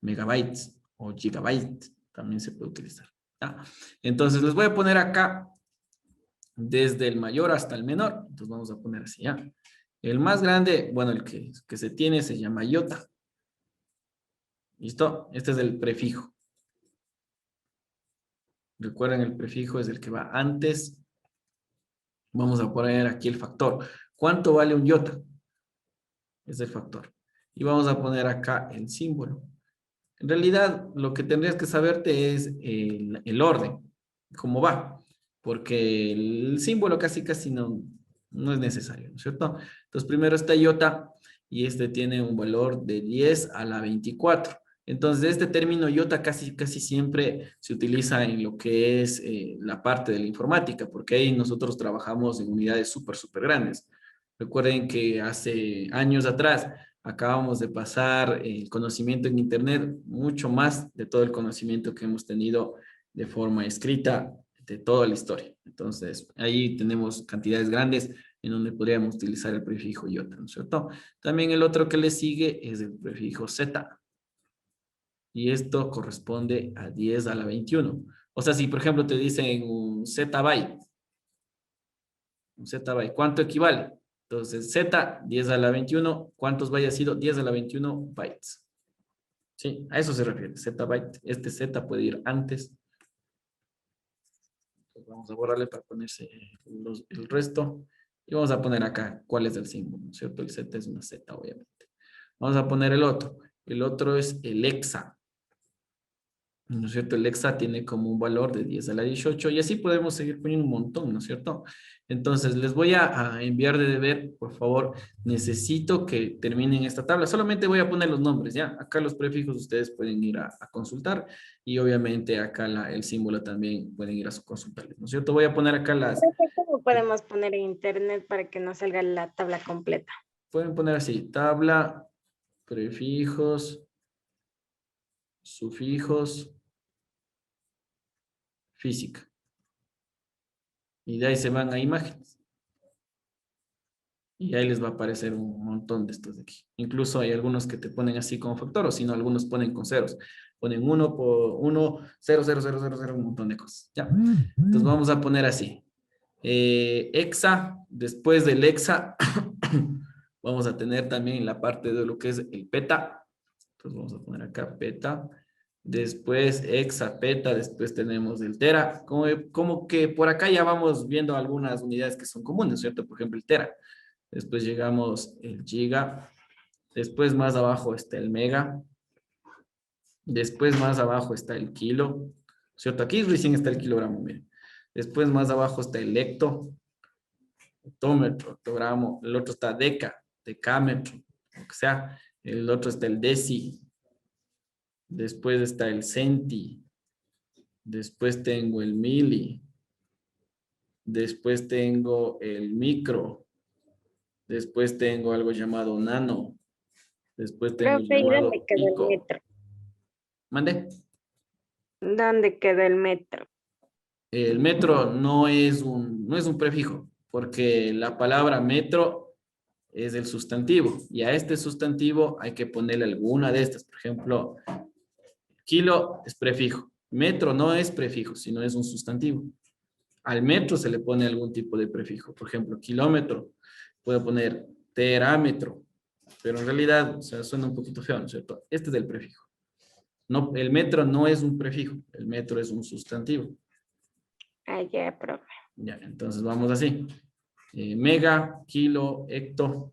megabytes o gigabyte, también se puede utilizar. ¿Ya? Entonces, les voy a poner acá desde el mayor hasta el menor. Entonces, vamos a poner así, ¿ya? El más grande, bueno, que se tiene se llama iota. ¿Listo? Este es el prefijo. Recuerden, el prefijo es el que va antes. Vamos a poner aquí el factor. ¿Cuánto vale un iota? Es el factor. Y vamos a poner acá el símbolo. En realidad, lo que tendrías que saberte es el orden, cómo va, porque el símbolo casi no es necesario, ¿no es cierto? Entonces, primero está iota y este tiene un valor de 10 a la 24. Entonces, este término iota casi siempre se utiliza en lo que es la parte de la informática, porque ahí nosotros trabajamos en unidades súper grandes. Recuerden que hace años atrás acabamos de pasar el conocimiento en Internet, mucho más de todo el conocimiento que hemos tenido de forma escrita de toda la historia. Entonces, ahí tenemos cantidades grandes en donde podríamos utilizar el prefijo iota, ¿no es cierto? También el otro que le sigue es el prefijo z. Y esto corresponde a 10 a la 21. O sea, si por ejemplo te dicen un zettabyte, ¿cuánto equivale? Entonces, Z, 10 a la 21, ¿cuántos bytes ha sido? 10 a la 21 bytes. Sí, a eso se refiere, zettabyte. Este Z puede ir antes. Entonces, vamos a borrarle para ponerse el resto. Y vamos a poner acá cuál es el símbolo, ¿no es cierto? El Z es una Z, obviamente. Vamos a poner el otro. El otro es el hexa. ¿No es cierto? El hexa tiene como un valor de 10 a la 18 y así podemos seguir poniendo un montón, ¿no es cierto? Entonces, les voy a enviar de deber, por favor, necesito que terminen esta tabla. Solamente voy a poner los nombres, ¿ya? Acá los prefijos ustedes pueden ir a consultar y obviamente acá el símbolo también pueden ir a consultarles, ¿no es cierto? Voy a poner acá ¿Cómo podemos poner en internet para que nos salga la tabla completa? pueden poner así, tabla, prefijos, sufijos, física. Y de ahí se van a imágenes. Y ahí les va a aparecer un montón de estos de aquí. Incluso hay algunos que te ponen así como factor, o si no, algunos ponen con ceros. Ponen 1 por 1, 0, 0, 0, 0, 0, un montón de cosas. Ya. Entonces vamos a poner así. Hexa, después del hexa, vamos a tener también la parte de lo que es el peta. Entonces vamos a poner acá peta. Después hexapeta, después tenemos el tera. Como que por acá ya vamos viendo algunas unidades que son comunes, ¿cierto? Por ejemplo, el tera. Después llegamos el giga. Después más abajo está el mega. Después más abajo está el kilo. ¿Cierto? Aquí recién está el kilogramo, miren. Después más abajo está el hecto, hectómetro, hectogramo. El otro está decámetro, o sea. El otro está el deci. después está el centi, después tengo el mili, después tengo el micro, después tengo algo llamado nano, después tengo el Profe, ¿y dónde llamado queda el pico. metro? ¿Mande? ¿Dónde queda el metro? El metro no es un prefijo, porque la palabra metro es el sustantivo, y a este sustantivo hay que ponerle alguna de estas. Por ejemplo, kilo es prefijo, metro no es prefijo, sino es un sustantivo. Al metro se le pone algún tipo de prefijo. Por ejemplo, kilómetro, puedo poner terámetro, pero en realidad, o sea, suena un poquito feo, ¿no es cierto? Este es el prefijo. No, el metro no es un prefijo, el metro es un sustantivo. Ah, ya, profe. Ya, entonces vamos así. Mega, kilo, hecto.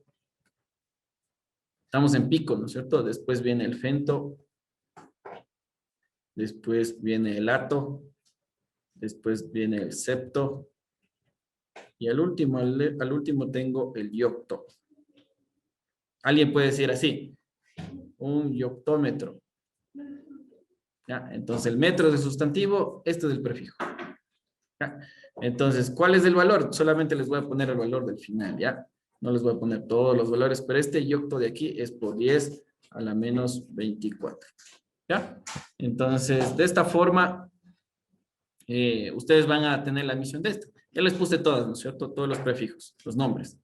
Estamos en pico, ¿no es cierto? Después viene el fento. Después viene el ato. Después viene el septo. Y al último tengo el yocto. Alguien puede decir así, un yoctómetro. ¿Ya? Entonces el metro es el sustantivo, este es el prefijo. ¿Ya? Entonces, ¿cuál es el valor? Solamente les voy a poner el valor del final, ¿ya? No les voy a poner todos los valores, pero este yocto de aquí es por 10 a la menos 24. ¿Ya? Entonces, de esta forma, ustedes van a tener la admisión de esto. Ya les puse todas, ¿no es cierto? Todos los prefijos, los nombres.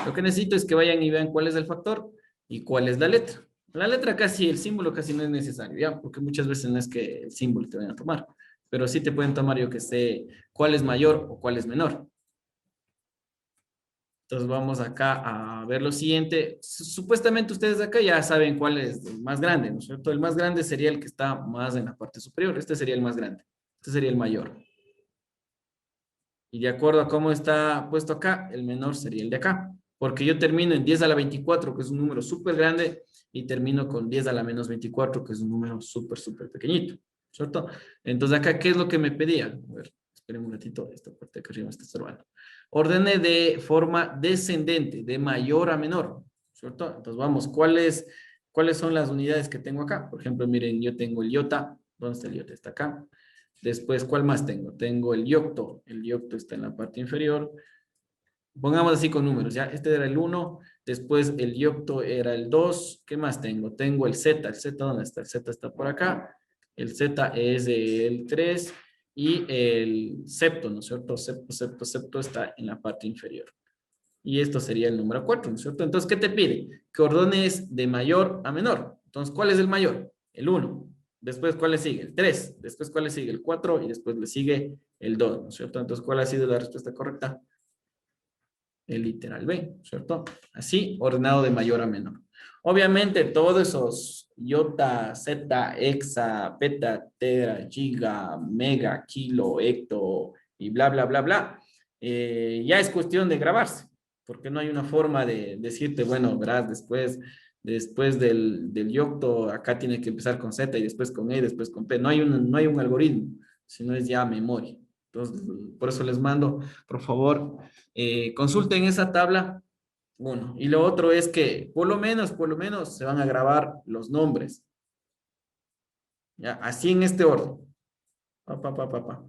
Lo que necesito es que vayan y vean cuál es el factor y cuál es la letra. La letra casi, el símbolo casi no es necesario, ¿ya? Porque muchas veces no es que el símbolo te vayan a tomar, pero sí te pueden tomar, yo que sé, cuál es mayor o cuál es menor. Entonces vamos acá a ver lo siguiente. Supuestamente ustedes acá ya saben cuál es el más grande, ¿no es cierto? El más grande sería el que está más en la parte superior. Este sería el más grande. Este sería el mayor. Y de acuerdo a cómo está puesto acá, el menor sería el de acá. Porque yo termino en 10 a la 24, que es un número súper grande, y termino con 10 a la menos 24, que es un número súper, súper pequeñito, ¿cierto? Entonces acá, ¿qué es lo que me pedía? A ver, esperen un ratito, esta parte de acá arriba me está estorbando. Ordene de forma descendente, de mayor a menor, ¿cierto? Entonces vamos, ¿cuáles son las unidades que tengo acá? Por ejemplo, miren, yo tengo el iota. ¿Dónde está el iota? Está acá. Después, ¿cuál más tengo? Tengo el yocto. El yocto está en la parte inferior. Pongamos así con números, ¿ya? Este era el 1, después el yocto era el 2. ¿Qué más tengo? Tengo el Z. ¿El Z dónde está? El Z está por acá. El Z es el 3 y el septo, ¿no es cierto? Septo está en la parte inferior. Y esto sería el número 4, ¿no es cierto? Entonces, ¿qué te pide? Que ordenes de mayor a menor. Entonces, ¿cuál es el mayor? El 1. Después, ¿cuál le sigue? El 3. Después, ¿cuál le sigue? El 4. Y después le sigue el 2, ¿no es cierto? Entonces, ¿cuál ha sido la respuesta correcta? El literal B, ¿cierto? Así, ordenado de mayor a menor. Obviamente, todos esos iota, zeta, hexa, peta, tera, giga, mega, kilo, hecto y bla, bla, bla, bla, ya es cuestión de grabarse, porque no hay una forma de decirte, bueno, verás, después del yocto, acá tiene que empezar con Z y después con E y después con P. No hay un algoritmo, sino es ya memoria. Entonces, por eso les mando, por favor, consulten esa tabla. Uno. Y lo otro es que por lo menos se van a grabar los nombres. ¿Ya? Así en este orden. Pa, pa, pa, pa, pa.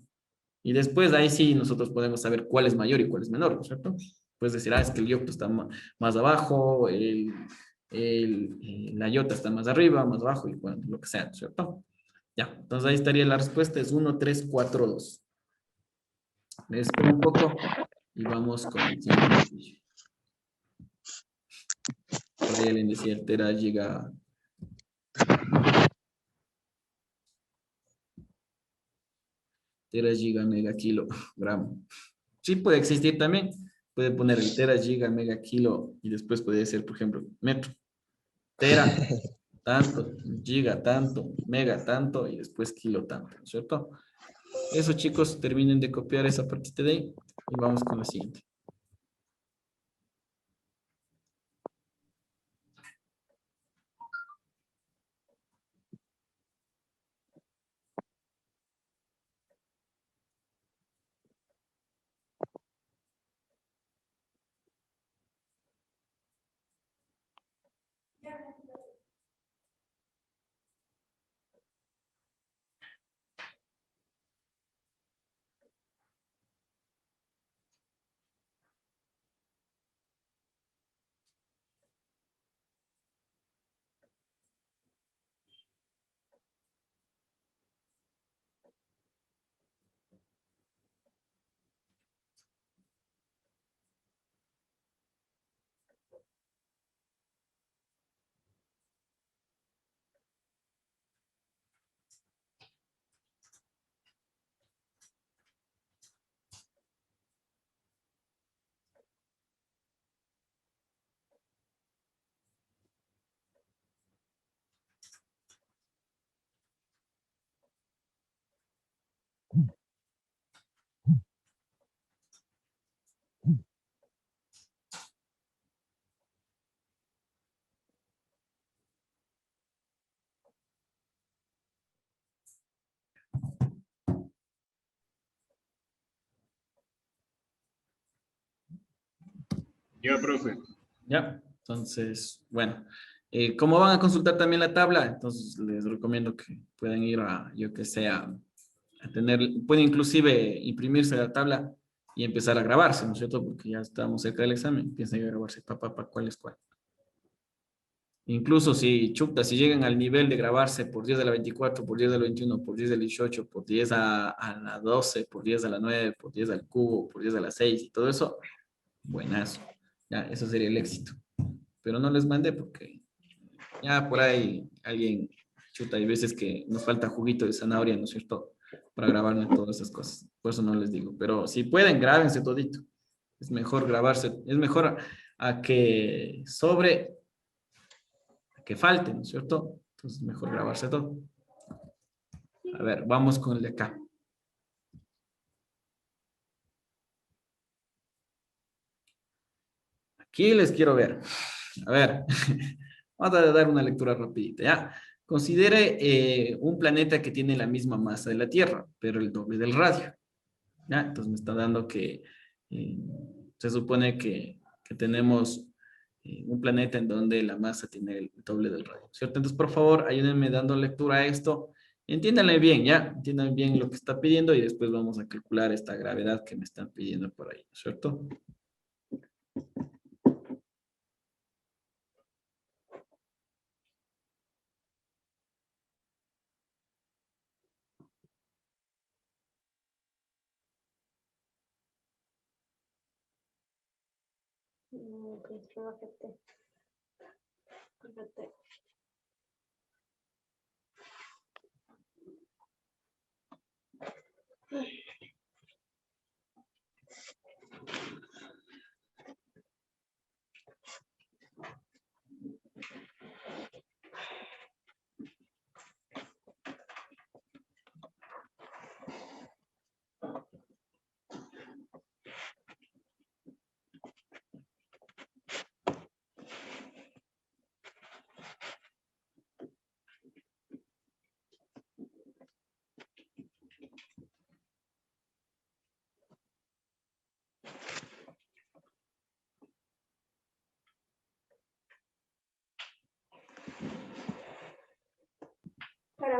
Y después ahí sí nosotros podemos saber cuál es mayor y cuál es menor, ¿no es cierto? Puedes decir, es que el yocto está más abajo, la iota está más arriba, más abajo, y bueno, lo que sea, ¿no es cierto? Ya, entonces ahí estaría la respuesta, es 1, 3, 4, 2. Me espero un poco y vamos con el siguiente ejercicio. Por ahí alguien decía, el tera giga. Tera giga mega kilo gramo. Sí puede existir también. Puede poner el tera giga mega kilo y después puede ser, por ejemplo, metro. Tera tanto, giga tanto, mega tanto y después kilo tanto, ¿no es cierto? Eso, chicos, terminen de copiar esa partita de ahí y vamos con la siguiente. Ya, profe. Ya, entonces, bueno, como van a consultar también la tabla, entonces les recomiendo que puedan ir a, yo que sé, a tener, pueden inclusive imprimirse la tabla y empezar a grabarse, ¿no es cierto? Porque ya estamos cerca del examen, empiezan a grabarse, cuál es cuál. Incluso si chuta, si llegan al nivel de grabarse por 10 a la 24, por 10 a la 21, por 10 a la 18, por 10 a la 12, por 10 a la 9, por 10 al cubo, por 10 a la 6 y todo eso, buenazo. Ya, eso sería el éxito. Pero no les mandé porque ya por ahí alguien, chuta, hay veces que nos falta juguito de zanahoria, ¿no es cierto? Para grabarme todas esas cosas. Por eso no les digo. Pero si pueden, grábense todito. Es mejor grabarse, es mejor a que sobre, a que falte, ¿no es cierto? Entonces mejor grabarse todo. A ver, vamos con el de acá. Aquí les quiero ver. A ver, vamos a dar una lectura rapidita, ¿ya? Considere un planeta que tiene la misma masa de la Tierra, pero el doble del radio. ¿Ya? Entonces me está dando que se supone que tenemos un planeta en donde la masa tiene el doble del radio, ¿cierto? Entonces, por favor, ayúdenme dando lectura a esto. Entiéndanle bien, ¿ya? Entiendan bien lo que está pidiendo y después vamos a calcular esta gravedad que me están pidiendo por ahí, ¿cierto?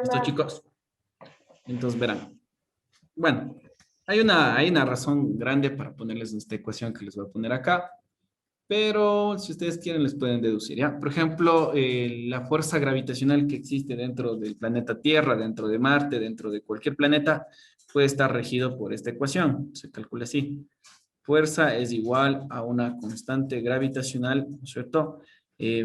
¿Listo, chicos? Entonces verán. Bueno, hay una razón grande para ponerles esta ecuación que les voy a poner acá, pero si ustedes quieren les pueden deducir, ¿ya? Por ejemplo, la fuerza gravitacional que existe dentro del planeta Tierra, dentro de Marte, dentro de cualquier planeta, puede estar regido por esta ecuación. Se calcula así. Fuerza es igual a una constante gravitacional, ¿no es cierto?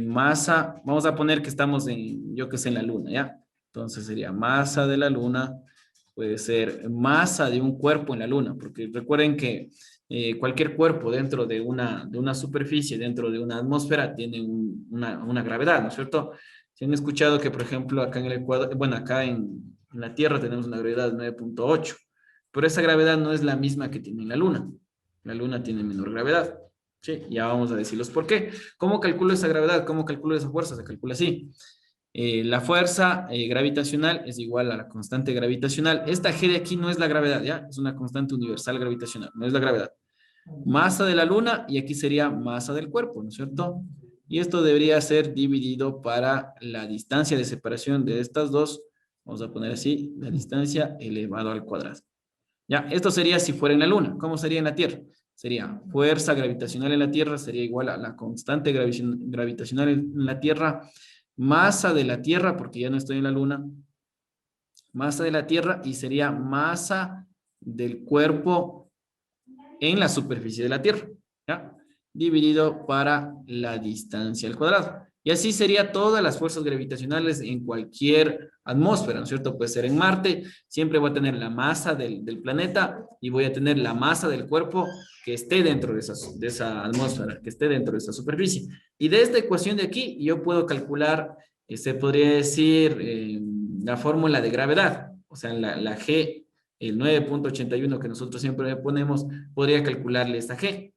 Masa, vamos a poner que estamos en, yo que sé, en la Luna, ¿ya? Entonces sería masa de la Luna, puede ser masa de un cuerpo en la Luna, porque recuerden que cualquier cuerpo dentro de una superficie, dentro de una atmósfera, tiene una gravedad, ¿no es cierto? Si han escuchado que, por ejemplo, acá en el Ecuador, bueno, acá en la Tierra tenemos una gravedad de 9.8, pero esa gravedad no es la misma que tiene en la Luna. La Luna tiene menor gravedad. Sí, ya vamos a decirlos por qué. ¿Cómo calculo esa gravedad? ¿Cómo calculo esa fuerza? Se calcula así. La fuerza gravitacional es igual a la constante gravitacional. Esta G de aquí no es la gravedad, ¿ya? Es una constante universal gravitacional, no es la gravedad. Masa de la Luna y aquí sería masa del cuerpo, ¿no es cierto? Y esto debería ser dividido para la distancia de separación de estas dos. Vamos a poner así, la distancia elevado al cuadrado. Ya, esto sería si fuera en la Luna. ¿Cómo sería en la Tierra? Sería fuerza gravitacional en la Tierra, sería igual a la constante gravitacional en la Tierra, masa de la Tierra, porque ya no estoy en la Luna, masa de la Tierra y sería masa del cuerpo en la superficie de la Tierra, ¿ya? Dividido para la distancia al cuadrado. Y así sería todas las fuerzas gravitacionales en cualquier atmósfera, ¿no es cierto? Puede ser en Marte, siempre voy a tener la masa del planeta y voy a tener la masa del cuerpo que esté dentro de esa atmósfera, que esté dentro de esa superficie. Y de esta ecuación de aquí yo puedo calcular, se podría decir, la fórmula de gravedad, o sea, la G, el 9.81 que nosotros siempre ponemos, podría calcularle esta G,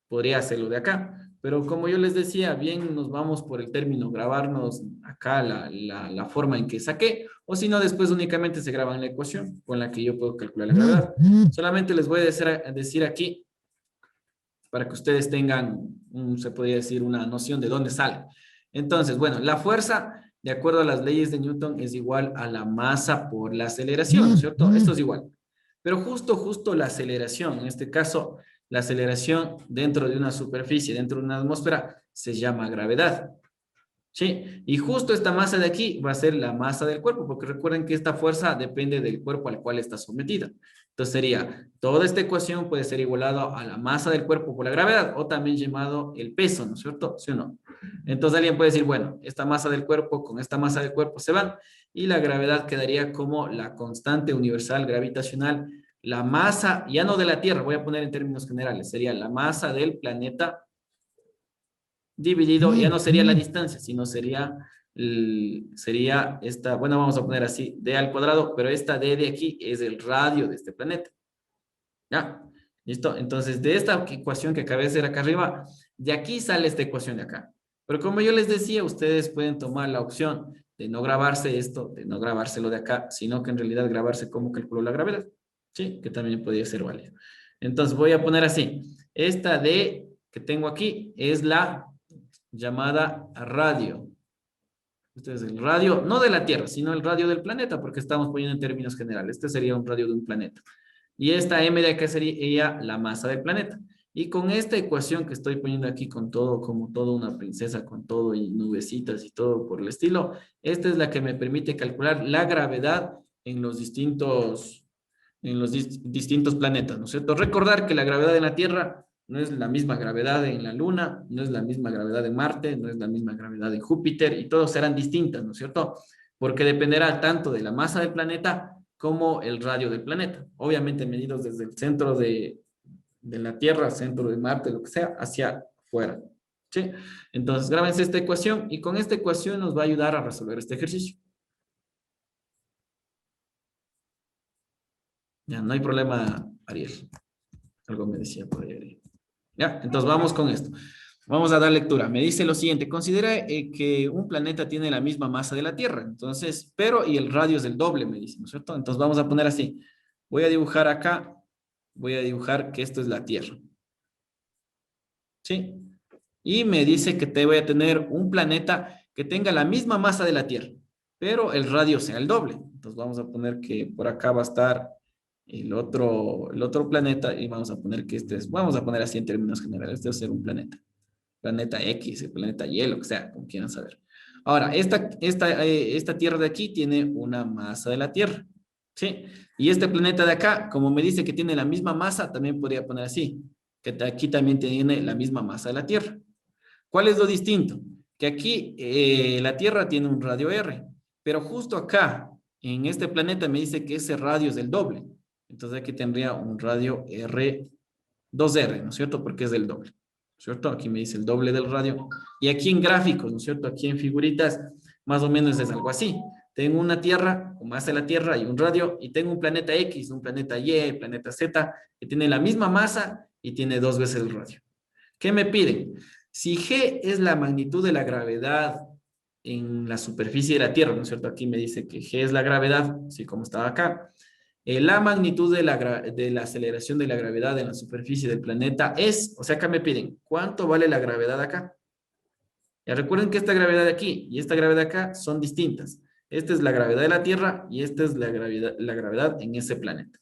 podría hacerlo de acá. Pero como yo les decía, bien nos vamos por el término grabarnos acá la forma en que saqué, o si no, después únicamente se graba en la ecuación con la que yo puedo calcular la gravedad. Solamente les voy a decir aquí para que ustedes tengan, se podría decir, una noción de dónde sale. Entonces, bueno, la fuerza, de acuerdo a las leyes de Newton, es igual a la masa por la aceleración, ¿no es cierto? Esto es igual. Pero justo la aceleración, en este caso, la aceleración dentro de una superficie, dentro de una atmósfera, se llama gravedad. ¿Sí? Y justo esta masa de aquí va a ser la masa del cuerpo, porque recuerden que esta fuerza depende del cuerpo al cual está sometida. Entonces sería, toda esta ecuación puede ser igualada a la masa del cuerpo por la gravedad, o también llamado el peso, ¿no es cierto? ¿Sí o no? Entonces alguien puede decir, bueno, esta masa del cuerpo con esta masa del cuerpo se van, y la gravedad quedaría como la constante universal gravitacional, la masa, ya no de la Tierra, voy a poner en términos generales, sería la masa del planeta dividido, ya no sería la distancia, sino sería esta, bueno, vamos a poner así, d al cuadrado, pero esta d de aquí es el radio de este planeta. ¿Ya? ¿Listo? Entonces, de esta ecuación que acabé de hacer acá arriba, de aquí sale esta ecuación de acá. Pero como yo les decía, ustedes pueden tomar la opción de no grabarse esto, de no grabárselo de acá, sino que en realidad grabarse cómo calculó la gravedad. Sí, que también podría ser válido. Entonces, voy a poner así. Esta d que tengo aquí es la llamada radio. Este es el radio, no de la Tierra, sino el radio del planeta, porque estamos poniendo en términos generales. Este sería un radio de un planeta. Y esta m de acá sería la masa del planeta. Y con esta ecuación que estoy poniendo aquí con todo, como toda una princesa, con todo y nubecitas y todo por el estilo, esta es la que me permite calcular la gravedad en los distintos planetas, ¿no es cierto? Recordar que la gravedad en la Tierra no es la misma gravedad en la Luna, no es la misma gravedad en Marte, no es la misma gravedad en Júpiter, y todos serán distintas, ¿no es cierto? Porque dependerá tanto de la masa del planeta como el radio del planeta. Obviamente medidos desde el centro de la Tierra, centro de Marte, lo que sea, hacia afuera. ¿Sí? Entonces, grábense esta ecuación, y con esta ecuación nos va a ayudar a resolver este ejercicio. Ya, no hay problema, Ariel. Algo me decía por ahí, Ariel. Ya, entonces vamos con esto. Vamos a dar lectura. Me dice lo siguiente. Considera que un planeta tiene la misma masa de la Tierra. Entonces, pero y el radio es el doble, me dice, ¿no es cierto? Entonces vamos a poner así. Voy a dibujar acá. Voy a dibujar que esto es la Tierra. ¿Sí? Y me dice que te voy a tener un planeta que tenga la misma masa de la Tierra, pero el radio sea el doble. Entonces vamos a poner que por acá va a estar el otro planeta, y vamos a poner que vamos a poner así en términos generales, este va a ser un planeta. Planeta X, el planeta Y, lo que sea, como quieran saber. Ahora, esta Tierra de aquí tiene una masa de la Tierra, ¿sí? Y este planeta de acá, como me dice que tiene la misma masa, también podría poner así, que aquí también tiene la misma masa de la Tierra. ¿Cuál es lo distinto? Que aquí la Tierra tiene un radio R, pero justo acá, en este planeta, me dice que ese radio es el doble. Entonces aquí tendría un radio R2R, ¿no es cierto? Porque es del doble, ¿no es cierto? Aquí me dice el doble del radio. Y aquí en gráficos, ¿no es cierto? Aquí en figuritas, más o menos es algo así. Tengo una Tierra, con masa de la Tierra y un radio, y tengo un planeta X, un planeta Y, un planeta Z, que tiene la misma masa y tiene 2 veces el radio. ¿Qué me piden? Si G es la magnitud de la gravedad en la superficie de la Tierra, ¿no es cierto? Aquí me dice que G es la gravedad, así como estaba acá. La magnitud de la aceleración de la gravedad en la superficie del planeta es, o sea, acá me piden, ¿cuánto vale la gravedad acá? Ya recuerden que esta gravedad de aquí y esta gravedad de acá son distintas. Esta es la gravedad de la Tierra y esta es la gravedad en ese planeta.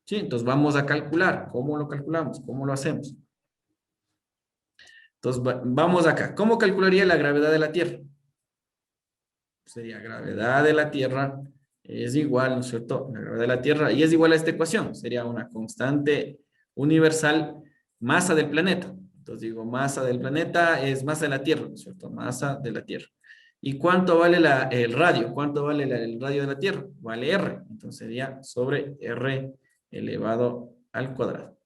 ¿Sí? Entonces vamos a calcular. ¿Cómo lo calculamos? ¿Cómo lo hacemos? Entonces vamos acá. ¿Cómo calcularía la gravedad de la Tierra? Sería gravedad de la Tierra es igual, ¿no es cierto? La gravedad de la Tierra, y es igual a esta ecuación, sería una constante universal, masa del planeta. Entonces digo, masa del planeta es masa de la Tierra, ¿no es cierto? Masa de la Tierra. ¿Y cuánto vale el radio? ¿Cuánto vale el radio de la Tierra? Vale R. Entonces sería sobre R elevado al cuadrado.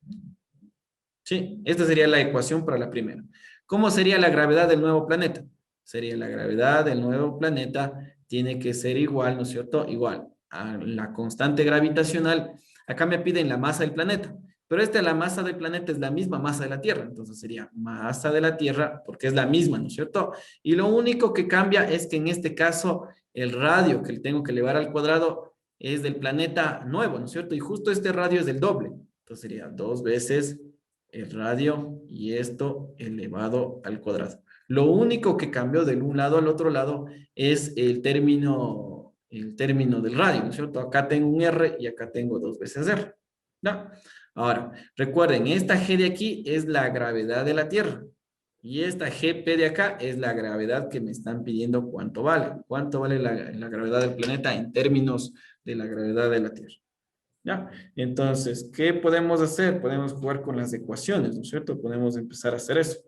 ¿Sí? Esta sería la ecuación para la primera. ¿Cómo sería la gravedad del nuevo planeta? Sería la gravedad del nuevo planeta tiene que ser igual, ¿no es cierto? Igual a la constante gravitacional. Acá me piden la masa del planeta, pero la masa del planeta es la misma masa de la Tierra, entonces sería masa de la Tierra porque es la misma, ¿no es cierto? Y lo único que cambia es que en este caso el radio que tengo que elevar al cuadrado es del planeta nuevo, ¿no es cierto? Y justo este radio es del doble, entonces sería 2 veces el radio y esto elevado al cuadrado. Lo único que cambió de un lado al otro lado es el término del radio, ¿no es cierto? Acá tengo un R y acá tengo 2 veces R. ¿No? Ahora, recuerden, esta G de aquí es la gravedad de la Tierra. Y esta GP de acá es la gravedad que me están pidiendo cuánto vale. ¿Cuánto vale la gravedad del planeta en términos de la gravedad de la Tierra? ¿Ya? Entonces, ¿qué podemos hacer? Podemos jugar con las ecuaciones, ¿no es cierto? Podemos empezar a hacer eso.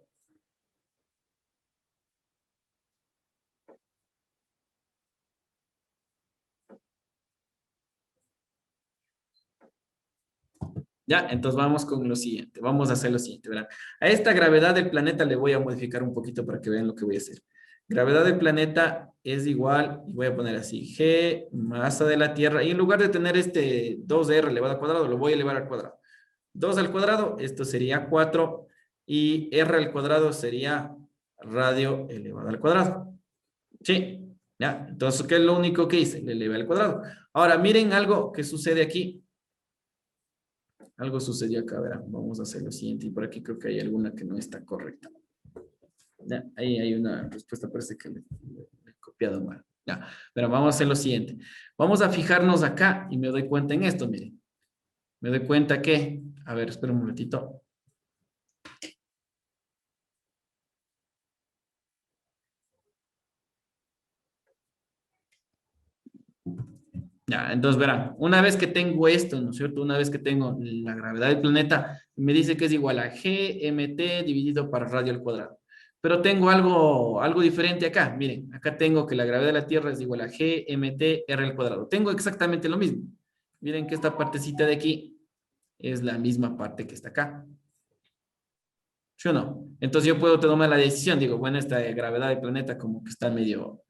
Ya, entonces vamos con lo siguiente. Vamos a hacer lo siguiente, ¿verdad? A esta gravedad del planeta le voy a modificar un poquito para que vean lo que voy a hacer. Gravedad del planeta es igual, y voy a poner así, G, masa de la Tierra, y en lugar de tener este 2R elevado al cuadrado, lo voy a elevar al cuadrado. 2 al cuadrado, esto sería 4, y R al cuadrado sería radio elevado al cuadrado. Sí, ya. Entonces, ¿qué es lo único que hice? Le elevé al cuadrado. Ahora, miren algo que sucede aquí. Algo sucedió acá, verán. Vamos a hacer lo siguiente. Y por aquí creo que hay alguna que no está correcta. Ya, ahí hay una respuesta, parece que le he copiado mal. Ya, pero vamos a hacer lo siguiente. Vamos a fijarnos acá y me doy cuenta en esto, miren. Me doy cuenta que, a ver, espera un momentito. Ya, entonces verán, una vez que tengo esto, ¿no es cierto? Una vez que tengo la gravedad del planeta, me dice que es igual a GMT dividido por radio al cuadrado. Pero tengo algo diferente acá. Miren, acá tengo que la gravedad de la Tierra es igual a GMT R al cuadrado. Tengo exactamente lo mismo. Miren que esta partecita de aquí es la misma parte que está acá. ¿Sí o no? Entonces yo puedo tomar la decisión, digo, bueno, esta gravedad del planeta como que está medio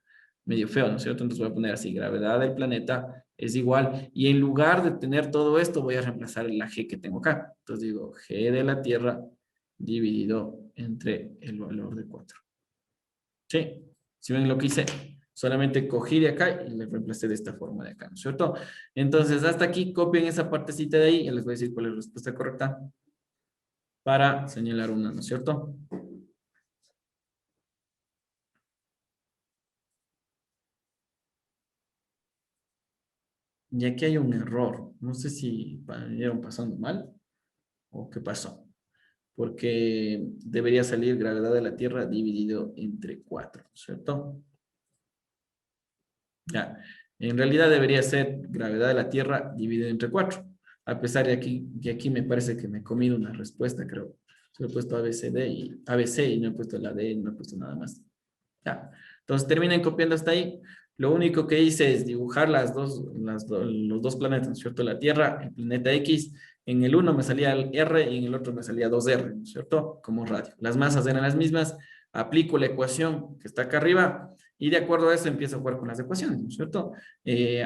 feo, ¿no es cierto? Entonces voy a poner así, gravedad del planeta es igual, y en lugar de tener todo esto, voy a reemplazar la G que tengo acá. Entonces digo, G de la Tierra dividido entre el valor de 4. ¿Sí? ¿Sí ven lo que hice? Solamente cogí de acá y le reemplacé de esta forma de acá, ¿no es cierto? Entonces, hasta aquí, copien esa partecita de ahí y les voy a decir cuál es la respuesta correcta para señalar una, ¿no es cierto? Y aquí hay un error. No sé si vieron pasando mal o qué pasó. Porque debería salir gravedad de la Tierra dividido entre 4, ¿cierto? Ya. En realidad debería ser gravedad de la Tierra dividido entre 4. A pesar de que aquí me parece que me he comido una respuesta, creo. Solo he puesto ABC y no he puesto la D, no he puesto nada más. Ya. Entonces terminen copiando hasta ahí. Lo único que hice es dibujar los dos planetas, ¿no es cierto? La Tierra, el planeta X. En el uno me salía el R y en el otro me salía 2R, ¿no es cierto? Como radio. Las masas eran las mismas. Aplico la ecuación que está acá arriba y de acuerdo a eso empiezo a jugar con las ecuaciones, ¿no es cierto?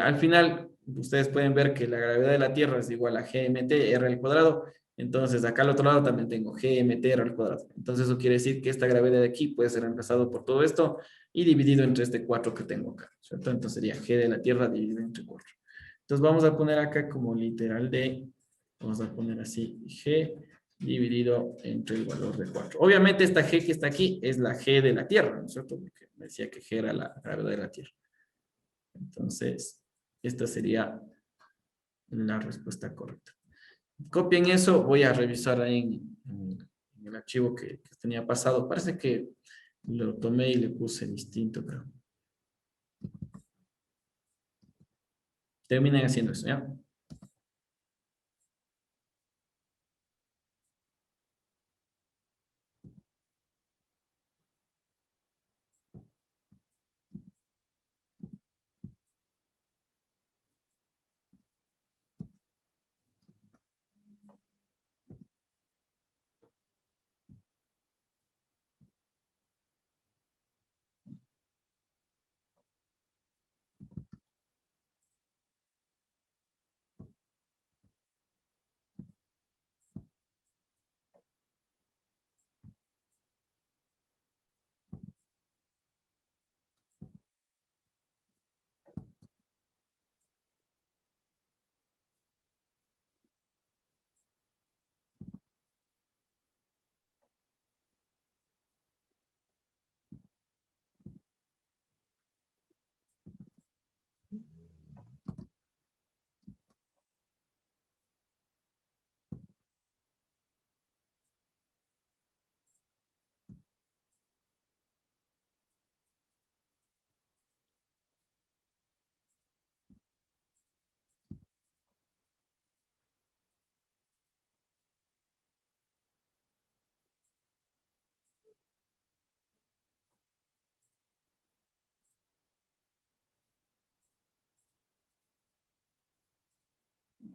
Al final, ustedes pueden ver que la gravedad de la Tierra es igual a GMT R al cuadrado. Entonces, acá al otro lado también tengo GMT al cuadrado. Entonces, eso quiere decir que esta gravedad de aquí puede ser reemplazado por todo esto y dividido entre este 4 que tengo acá, ¿cierto? Entonces, sería G de la Tierra dividido entre 4. Entonces, vamos a poner acá como literal de, vamos a poner así, G dividido entre el valor de 4. Obviamente, esta G que está aquí es la G de la Tierra, ¿no es cierto? Porque me decía que G era la gravedad de la Tierra. Entonces, esta sería la respuesta correcta. Copien eso, voy a revisar ahí en el archivo que tenía pasado. Parece que lo tomé y le puse distinto, pero terminen haciendo eso, ¿ya?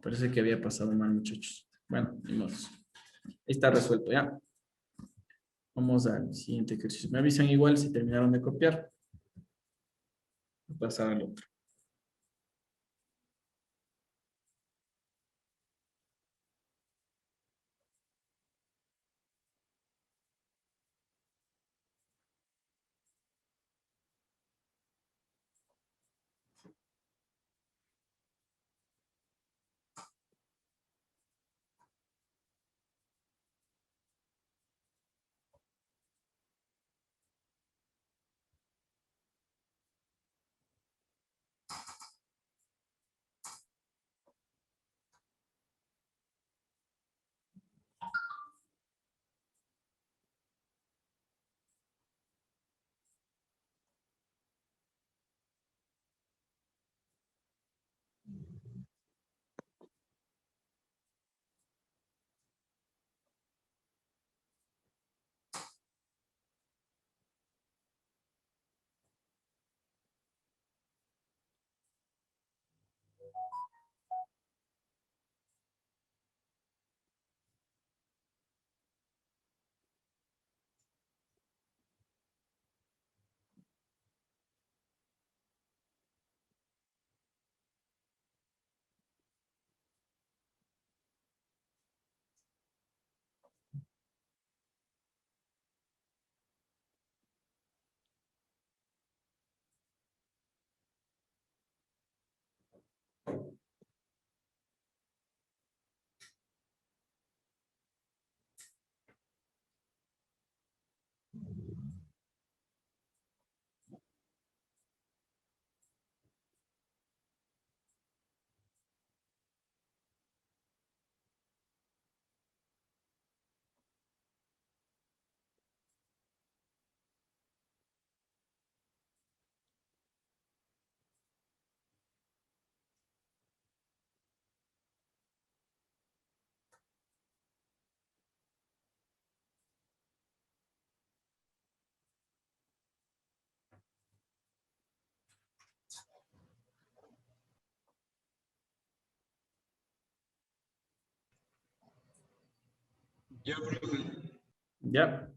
Parece que había pasado mal, muchachos. Bueno, ni modo. Ahí está resuelto, ¿ya? Vamos al siguiente ejercicio. Me avisan igual si terminaron de copiar. Voy a pasar al otro. Ya, profe. ¿Ya?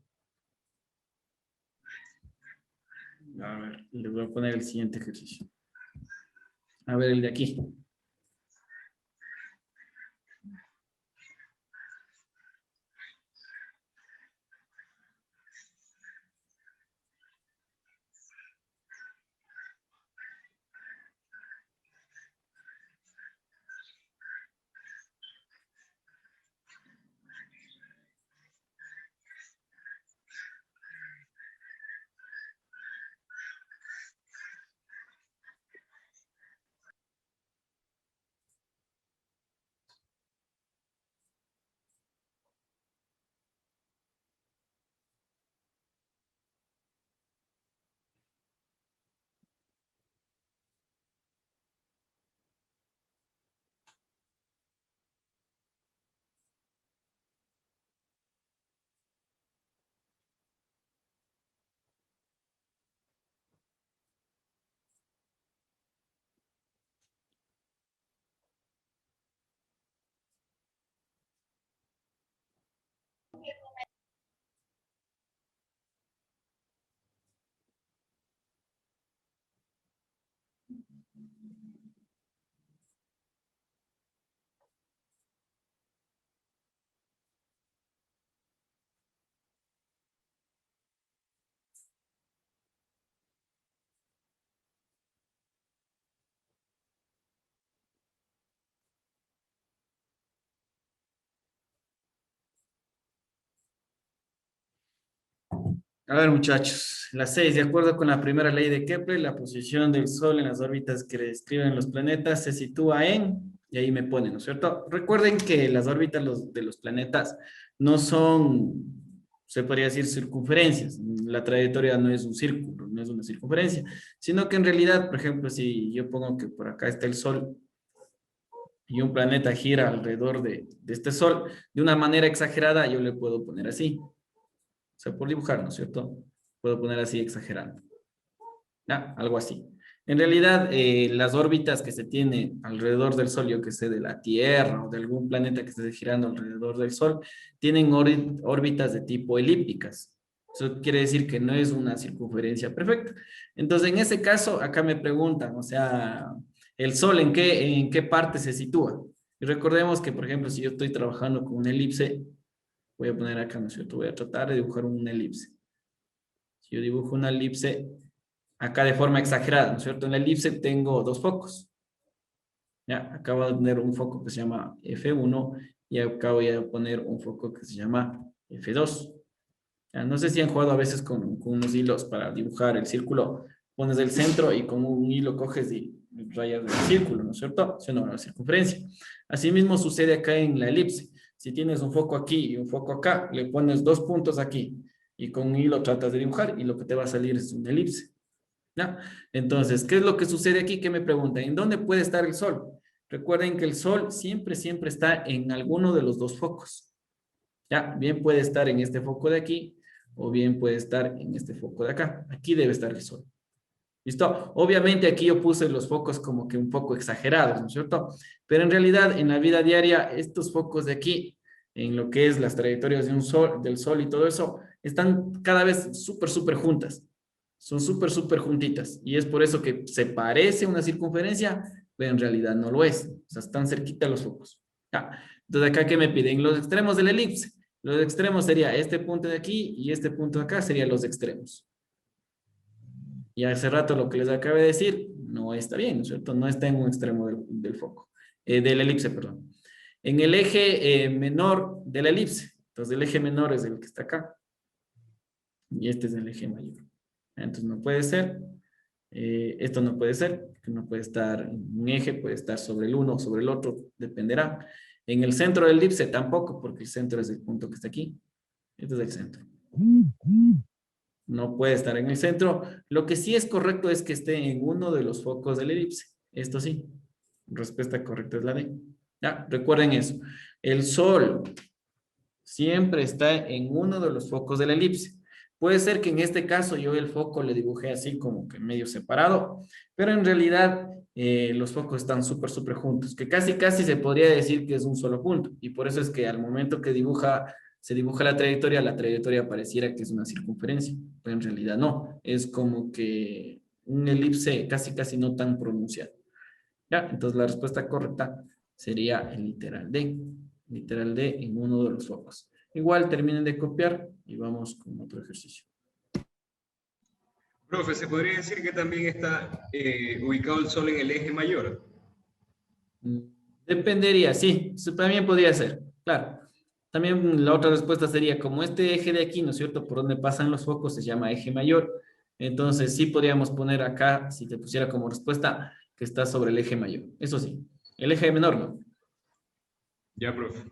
A ver, les voy a poner el siguiente ejercicio. A ver, el de aquí. A ver, muchachos, la 6, de acuerdo con la primera ley de Kepler, la posición del Sol en las órbitas que describen los planetas se sitúa y ahí me ponen, ¿no es cierto? Recuerden que las órbitas de los planetas no son, se podría decir, circunferencias. La trayectoria no es un círculo, no es una circunferencia, sino que en realidad, por ejemplo, si yo pongo que por acá está el Sol y un planeta gira alrededor de este Sol, de una manera exagerada, yo le puedo poner así. O sea, por dibujar, ¿no es cierto? Puedo poner así exagerando. ¿Ya? Algo así. En realidad, las órbitas que se tienen alrededor del Sol, yo que sé, de la Tierra o de algún planeta que esté girando alrededor del Sol, tienen órbitas de tipo elípticas. Eso quiere decir que no es una circunferencia perfecta. Entonces, en ese caso, acá me preguntan, o sea, ¿el Sol en qué parte se sitúa? Y recordemos que, por ejemplo, si yo estoy trabajando con una elipse, voy a poner acá, ¿no es cierto? Voy a tratar de dibujar una elipse. Si yo dibujo una elipse, acá de forma exagerada, ¿no es cierto? En la elipse tengo dos focos. Ya, acá voy a poner un foco que se llama F1 y acá voy a poner un foco que se llama F2. Ya, no sé si han jugado a veces con unos hilos para dibujar el círculo. Pones el centro y con un hilo coges y rayas el círculo, ¿no es cierto? Es una circunferencia. Asimismo sucede acá en la elipse. Si tienes un foco aquí y un foco acá, le pones dos puntos aquí y con un hilo tratas de dibujar y lo que te va a salir es una elipse. ¿Ya? Entonces, ¿qué es lo que sucede aquí? ¿Qué me preguntan? ¿En dónde puede estar el Sol? Recuerden que el Sol siempre, siempre está en alguno de los dos focos. ¿Ya? Bien puede estar en este foco de aquí o bien puede estar en este foco de acá. Aquí debe estar el Sol. ¿Listo? Obviamente aquí yo puse los focos como que un poco exagerados, ¿no es cierto? Pero en realidad en la vida diaria estos focos de aquí, en lo que es las trayectorias de un sol, del Sol y todo eso, están cada vez súper, súper juntas. Son súper, súper juntitas. Y es por eso que se parece una circunferencia, pero en realidad no lo es. O sea, están cerquita los focos. ¿Ya? Entonces acá, ¿qué me piden? Los extremos de la elipse. Los extremos sería este punto de aquí y este punto de acá serían los extremos. Y hace rato lo que les acabé de decir no está bien, ¿no es cierto? No está en un extremo del foco, de la elipse, perdón. En el eje menor de la elipse. Entonces el eje menor es el que está acá. Y este es el eje mayor. Entonces no puede ser. Esto no puede ser, porque no puede estar en un eje, puede estar sobre el uno o sobre el otro, dependerá. En el centro del elipse tampoco, porque el centro es el punto que está aquí. Este es el centro. No puede estar en el centro. Lo que sí es correcto es que esté en uno de los focos del elipse. Esto sí. Respuesta correcta es la D. Ya, recuerden eso. El Sol siempre está en uno de los focos de la elipse. Puede ser que en este caso yo el foco le dibujé así como que medio separado, pero en realidad los focos están súper, súper juntos, que casi, casi se podría decir que es un solo punto. Y por eso es que al momento que se dibuja la trayectoria pareciera que es una circunferencia, pero en realidad no. Es como que un elipse casi, casi no tan pronunciado. ¿Ya? Entonces la respuesta correcta sería el literal D. Literal D en uno de los focos. Igual terminen de copiar y vamos con otro ejercicio. Profe, ¿se podría decir que también está ubicado el Sol en el eje mayor? Mm, Dependería, sí, eso también podría ser, claro. También la otra respuesta sería, como este eje de aquí, ¿no es cierto? Por donde pasan los focos se llama eje mayor. Entonces sí podríamos poner acá, si te pusiera como respuesta, que está sobre el eje mayor. Eso sí, el eje menor no. Ya, profe.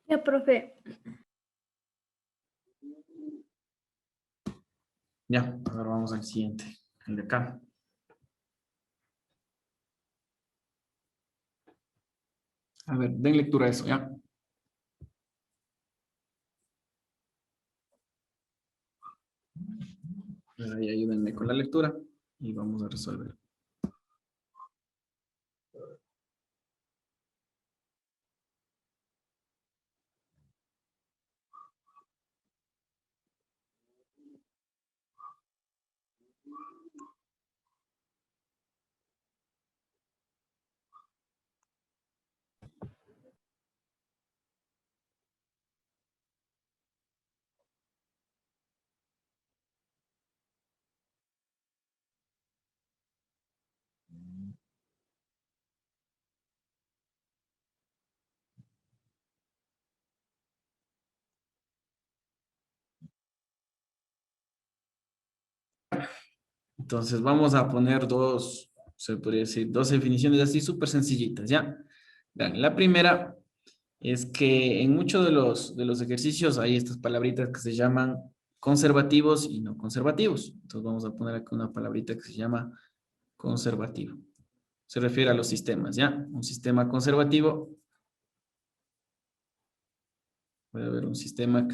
Ya, profe. Ya, ahora vamos al siguiente, el de acá. A ver, den lectura a eso, ¿ya? Ahí ayúdenme con la lectura y vamos a resolver. Entonces vamos a poner dos, se podría decir, dos definiciones así súper sencillitas, ¿ya? Vean, la primera es que en muchos de los ejercicios hay estas palabritas que se llaman conservativos y no conservativos. Entonces vamos a poner aquí una palabrita que se llama conservativo. Se refiere a los sistemas, ¿ya? Un sistema conservativo. Puede haber un sistema que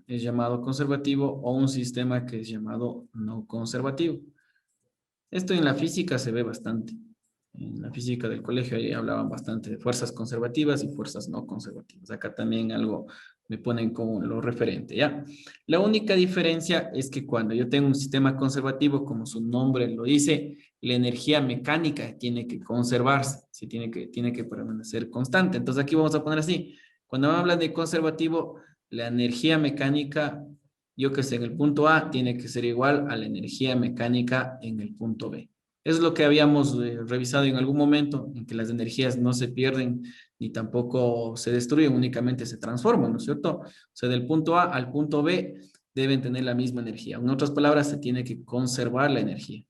es llamado conservativo o un sistema que es llamado no conservativo. Esto en la física se ve bastante. En la física del colegio ahí hablaban bastante de fuerzas conservativas y fuerzas no conservativas. Acá también algo me ponen como lo referente, ¿ya? La única diferencia es que cuando yo tengo un sistema conservativo, como su nombre lo dice, la energía mecánica tiene que conservarse, tiene que permanecer constante. Entonces aquí vamos a poner así. Cuando hablan de conservativo, la energía mecánica, yo que sé, en el punto A tiene que ser igual a la energía mecánica en el punto B. Eso es lo que habíamos revisado en algún momento, en que las energías no se pierden ni tampoco se destruyen, únicamente se transforman, ¿no es cierto? O sea, del punto A al punto B deben tener la misma energía. En otras palabras, se tiene que conservar la energía.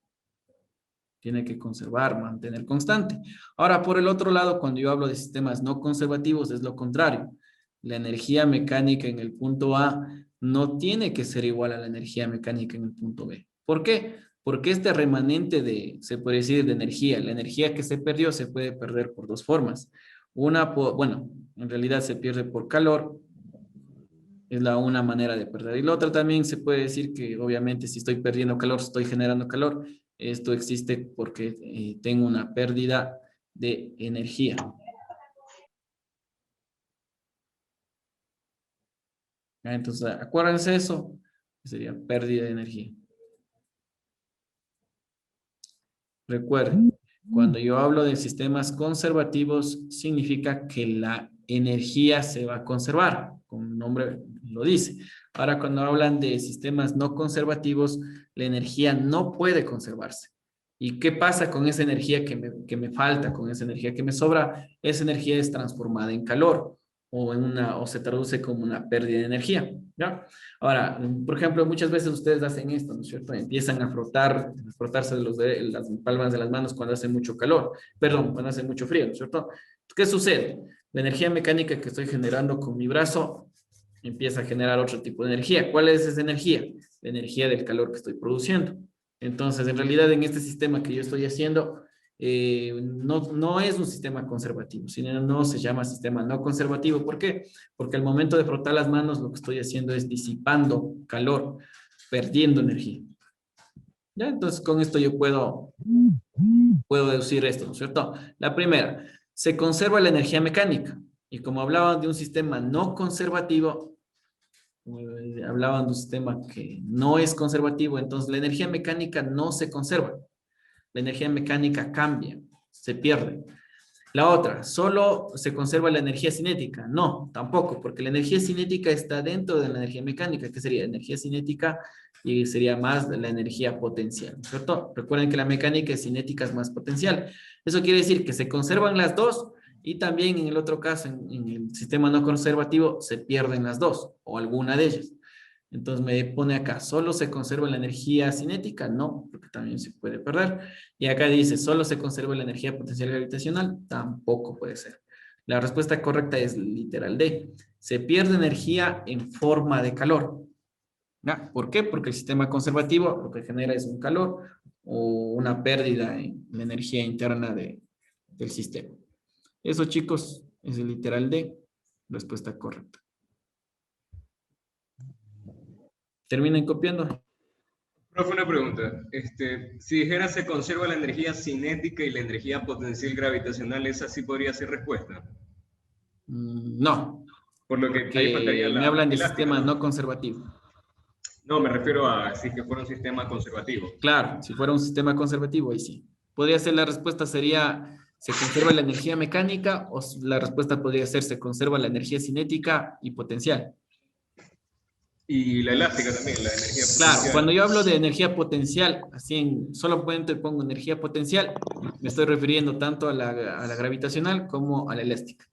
Tiene que conservar, mantener constante. Ahora, por el otro lado, cuando yo hablo de sistemas no conservativos, es lo contrario. La energía mecánica en el punto A no tiene que ser igual a la energía mecánica en el punto B. ¿Por qué? Porque este remanente se puede decir, de energía, la energía que se perdió se puede perder por dos formas. Una, bueno, en realidad se pierde por calor, es una manera de perder. Y la otra también se puede decir que obviamente si estoy perdiendo calor, estoy generando calor. Esto existe porque tengo una pérdida de energía. Entonces, acuérdense eso, sería pérdida de energía. Recuerden, cuando yo hablo de sistemas conservativos, significa que la energía se va a conservar, como el nombre lo dice. Ahora, cuando hablan de sistemas no conservativos, la energía no puede conservarse. ¿Y qué pasa con esa energía que me falta, con esa energía que me sobra? Esa energía es transformada en calor o se traduce como una pérdida de energía, ¿ya? Ahora, por ejemplo, muchas veces ustedes hacen esto, ¿no es cierto? Empiezan a frotarse las palmas de las manos cuando hace mucho calor, perdón, cuando hace mucho frío, ¿no es cierto? ¿Qué sucede? La energía mecánica que estoy generando con mi brazo empieza a generar otro tipo de energía. ¿Cuál es esa energía? La energía del calor que estoy produciendo. Entonces, en realidad, en este sistema que yo estoy haciendo, no es un sistema conservativo, sino no se llama sistema no conservativo. ¿Por qué? Porque al momento de frotar las manos, lo que estoy haciendo es disipando calor, perdiendo energía. ¿Ya? Entonces, con esto yo puedo deducir esto, ¿no es cierto? La primera, se conserva la energía mecánica. Y como hablaban de un sistema no conservativo, hablaban de un sistema que no es conservativo, entonces la energía mecánica no se conserva. La energía mecánica cambia, se pierde. La otra, ¿solo se conserva la energía cinética? No, tampoco, porque la energía cinética está dentro de la energía mecánica, que sería energía cinética y sería más de la energía potencial, ¿cierto? Recuerden que la mecánica cinética es más potencial. Eso quiere decir que se conservan las dos y también en el otro caso, en el sistema no conservativo, se pierden las dos o alguna de ellas. Entonces me pone acá, ¿solo se conserva la energía cinética? No, porque también se puede perder. Y acá dice, ¿solo se conserva la energía potencial gravitacional? Tampoco puede ser. La respuesta correcta es literal D. Se pierde energía en forma de calor. ¿Ya? ¿Por qué? Porque el sistema conservativo lo que genera es un calor o una pérdida en la energía interna del sistema. Eso, chicos, es el literal D. Respuesta correcta. Terminen copiando. Profe, una pregunta. Si dijera se conserva la energía cinética y la energía potencial gravitacional, ¿esa sí podría ser respuesta? No, Por lo que ahí faltaría porque me la hablan de elástica, sistema ¿no? no conservativo. No, me refiero a si que fuera un sistema conservativo. Claro, si fuera un sistema conservativo, ahí sí. Podría ser la respuesta sería, ¿se conserva la energía mecánica? O la respuesta podría ser, ¿se conserva la energía cinética y potencial? Y la elástica también, la energía Claro, potencial. cuando yo hablo de energía potencial, así en solo pongo energía potencial, me estoy refiriendo tanto a la gravitacional como a la elástica.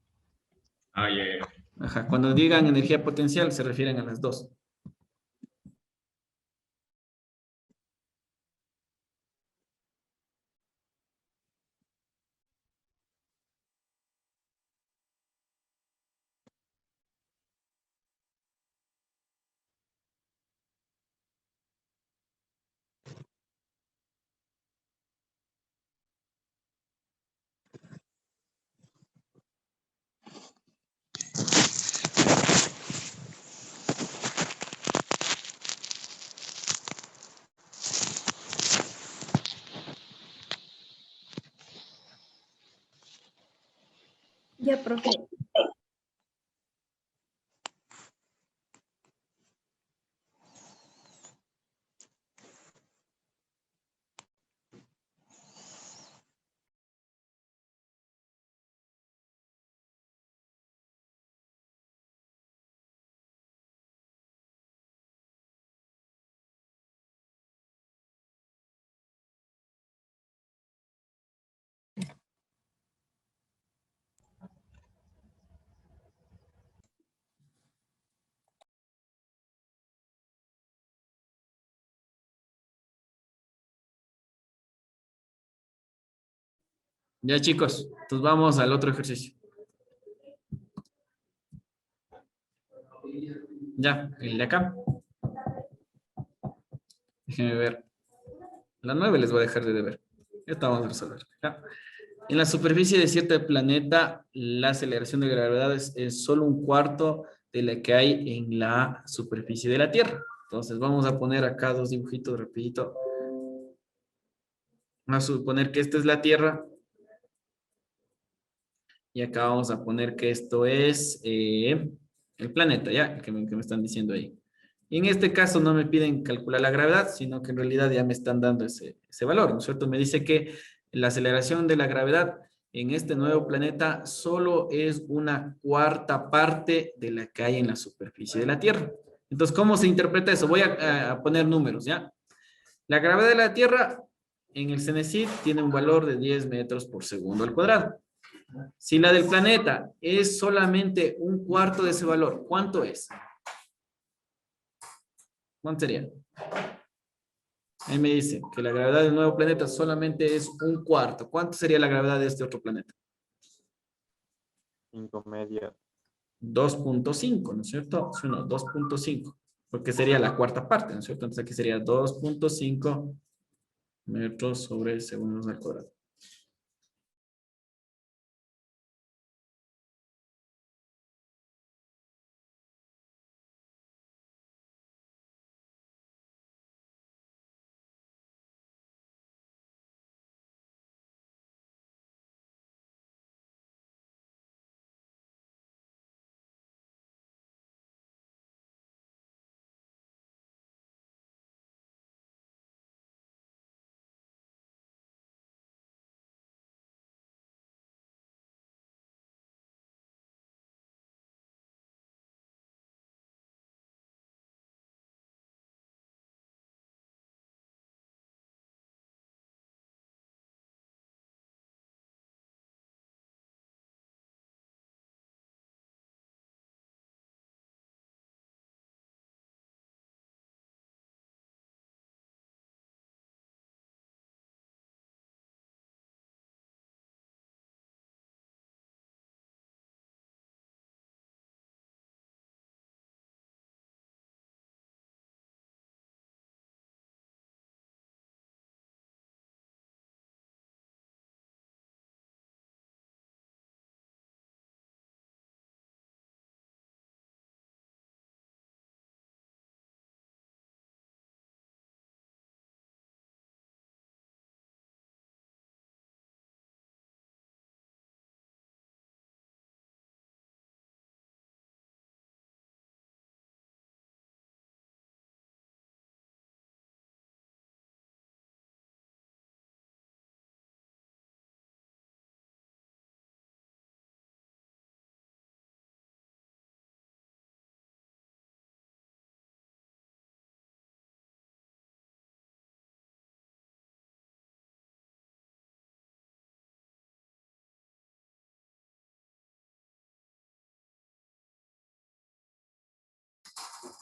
Ah, ya, ya. Ajá, cuando digan energía potencial, se refieren a las dos. Ya, profe. Ya, chicos, entonces vamos al otro ejercicio. Ya, el de acá. Déjenme ver. La 9 les voy a dejar de deber. Esta vamos a resolver. ¿Ya? En la superficie de cierto planeta, la aceleración de gravedad es solo un cuarto de la que hay en la superficie de la Tierra. Entonces vamos a poner acá dos dibujitos rapidito. Vamos a suponer que esta es la Tierra. Y acá vamos a poner que esto es el planeta, ¿ya? Que me están diciendo ahí. Y en este caso no me piden calcular la gravedad, sino que en realidad ya me están dando ese valor, ¿no es cierto? Me dice que la aceleración de la gravedad en este nuevo planeta solo es una cuarta parte de la que hay en la superficie de la Tierra. Entonces, ¿cómo se interpreta eso? Voy a poner números, ¿ya? La gravedad de la Tierra en el CENESID tiene un valor de 10 metros por segundo al cuadrado. Si la del planeta es solamente un cuarto de ese valor, ¿cuánto es? ¿Cuánto sería? Ahí me dice que la gravedad del nuevo planeta solamente es un cuarto. ¿Cuánto sería la gravedad de este otro planeta? 5 medias. 2.5, ¿no es cierto? Sí, no, 2.5, porque sería la cuarta parte, ¿no es cierto? Entonces aquí sería 2.5 metros sobre segundos al cuadrado.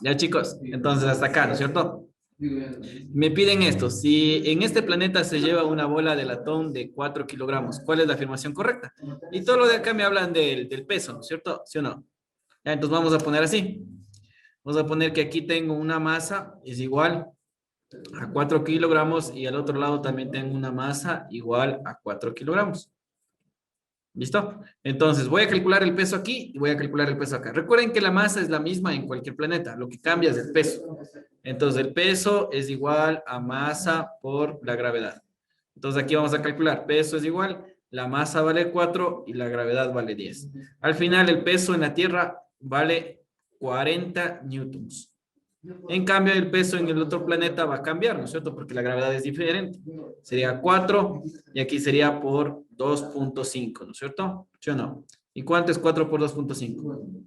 Ya chicos, entonces hasta acá, ¿no es cierto? Me piden esto, si en este planeta se lleva una bola de latón de 4 kilogramos, ¿cuál es la afirmación correcta? Y todo lo de acá me hablan del peso, ¿no es cierto? ¿Sí o no? Ya, entonces vamos a poner así. Vamos a poner que aquí tengo una masa, es igual a 4 kilogramos y al otro lado también tengo una masa igual a 4 kilogramos. ¿Listo? Entonces voy a calcular el peso aquí y voy a calcular el peso acá. Recuerden que la masa es la misma en cualquier planeta, lo que cambia es el peso. Entonces el peso es igual a masa por la gravedad. Entonces aquí vamos a calcular, peso es igual, la masa vale 4 y la gravedad vale 10. Al final el peso en la Tierra vale 40 newtons. En cambio, el peso en el otro planeta va a cambiar, ¿no es cierto? Porque la gravedad es diferente. Sería 4 y aquí sería por 2.5, ¿no es cierto? ¿Sí o no? ¿Y cuánto es 4 por 2.5?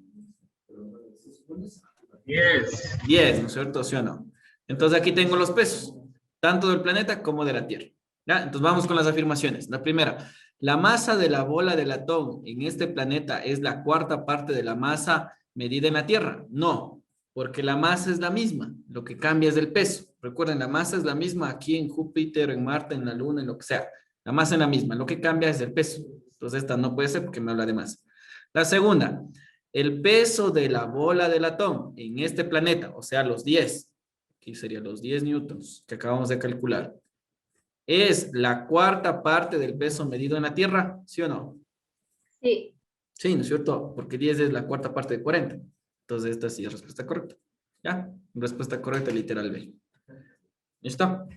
10. 10, ¿no es cierto? ¿Sí o no? Entonces aquí tengo los pesos, tanto del planeta como de la Tierra. ¿Ya? Entonces vamos con las afirmaciones. La primera, la masa de la bola de latón en este planeta es la cuarta parte de la masa medida en la Tierra. No, porque la masa es la misma, lo que cambia es el peso. Recuerden, la masa es la misma aquí en Júpiter, en Marte, en la Luna, en lo que sea. La masa es la misma, lo que cambia es el peso. Entonces esta no puede ser porque me habla de masa. La segunda, el peso de la bola de latón en este planeta, o sea, los 10, aquí serían los 10 newtons que acabamos de calcular, es la cuarta parte del peso medido en la Tierra, ¿sí o no? Sí. Sí, ¿no es cierto? Porque 10 es la cuarta parte de 40. Entonces esta sí es respuesta correcta. ¿Ya? Respuesta correcta literal B. ¿Listo?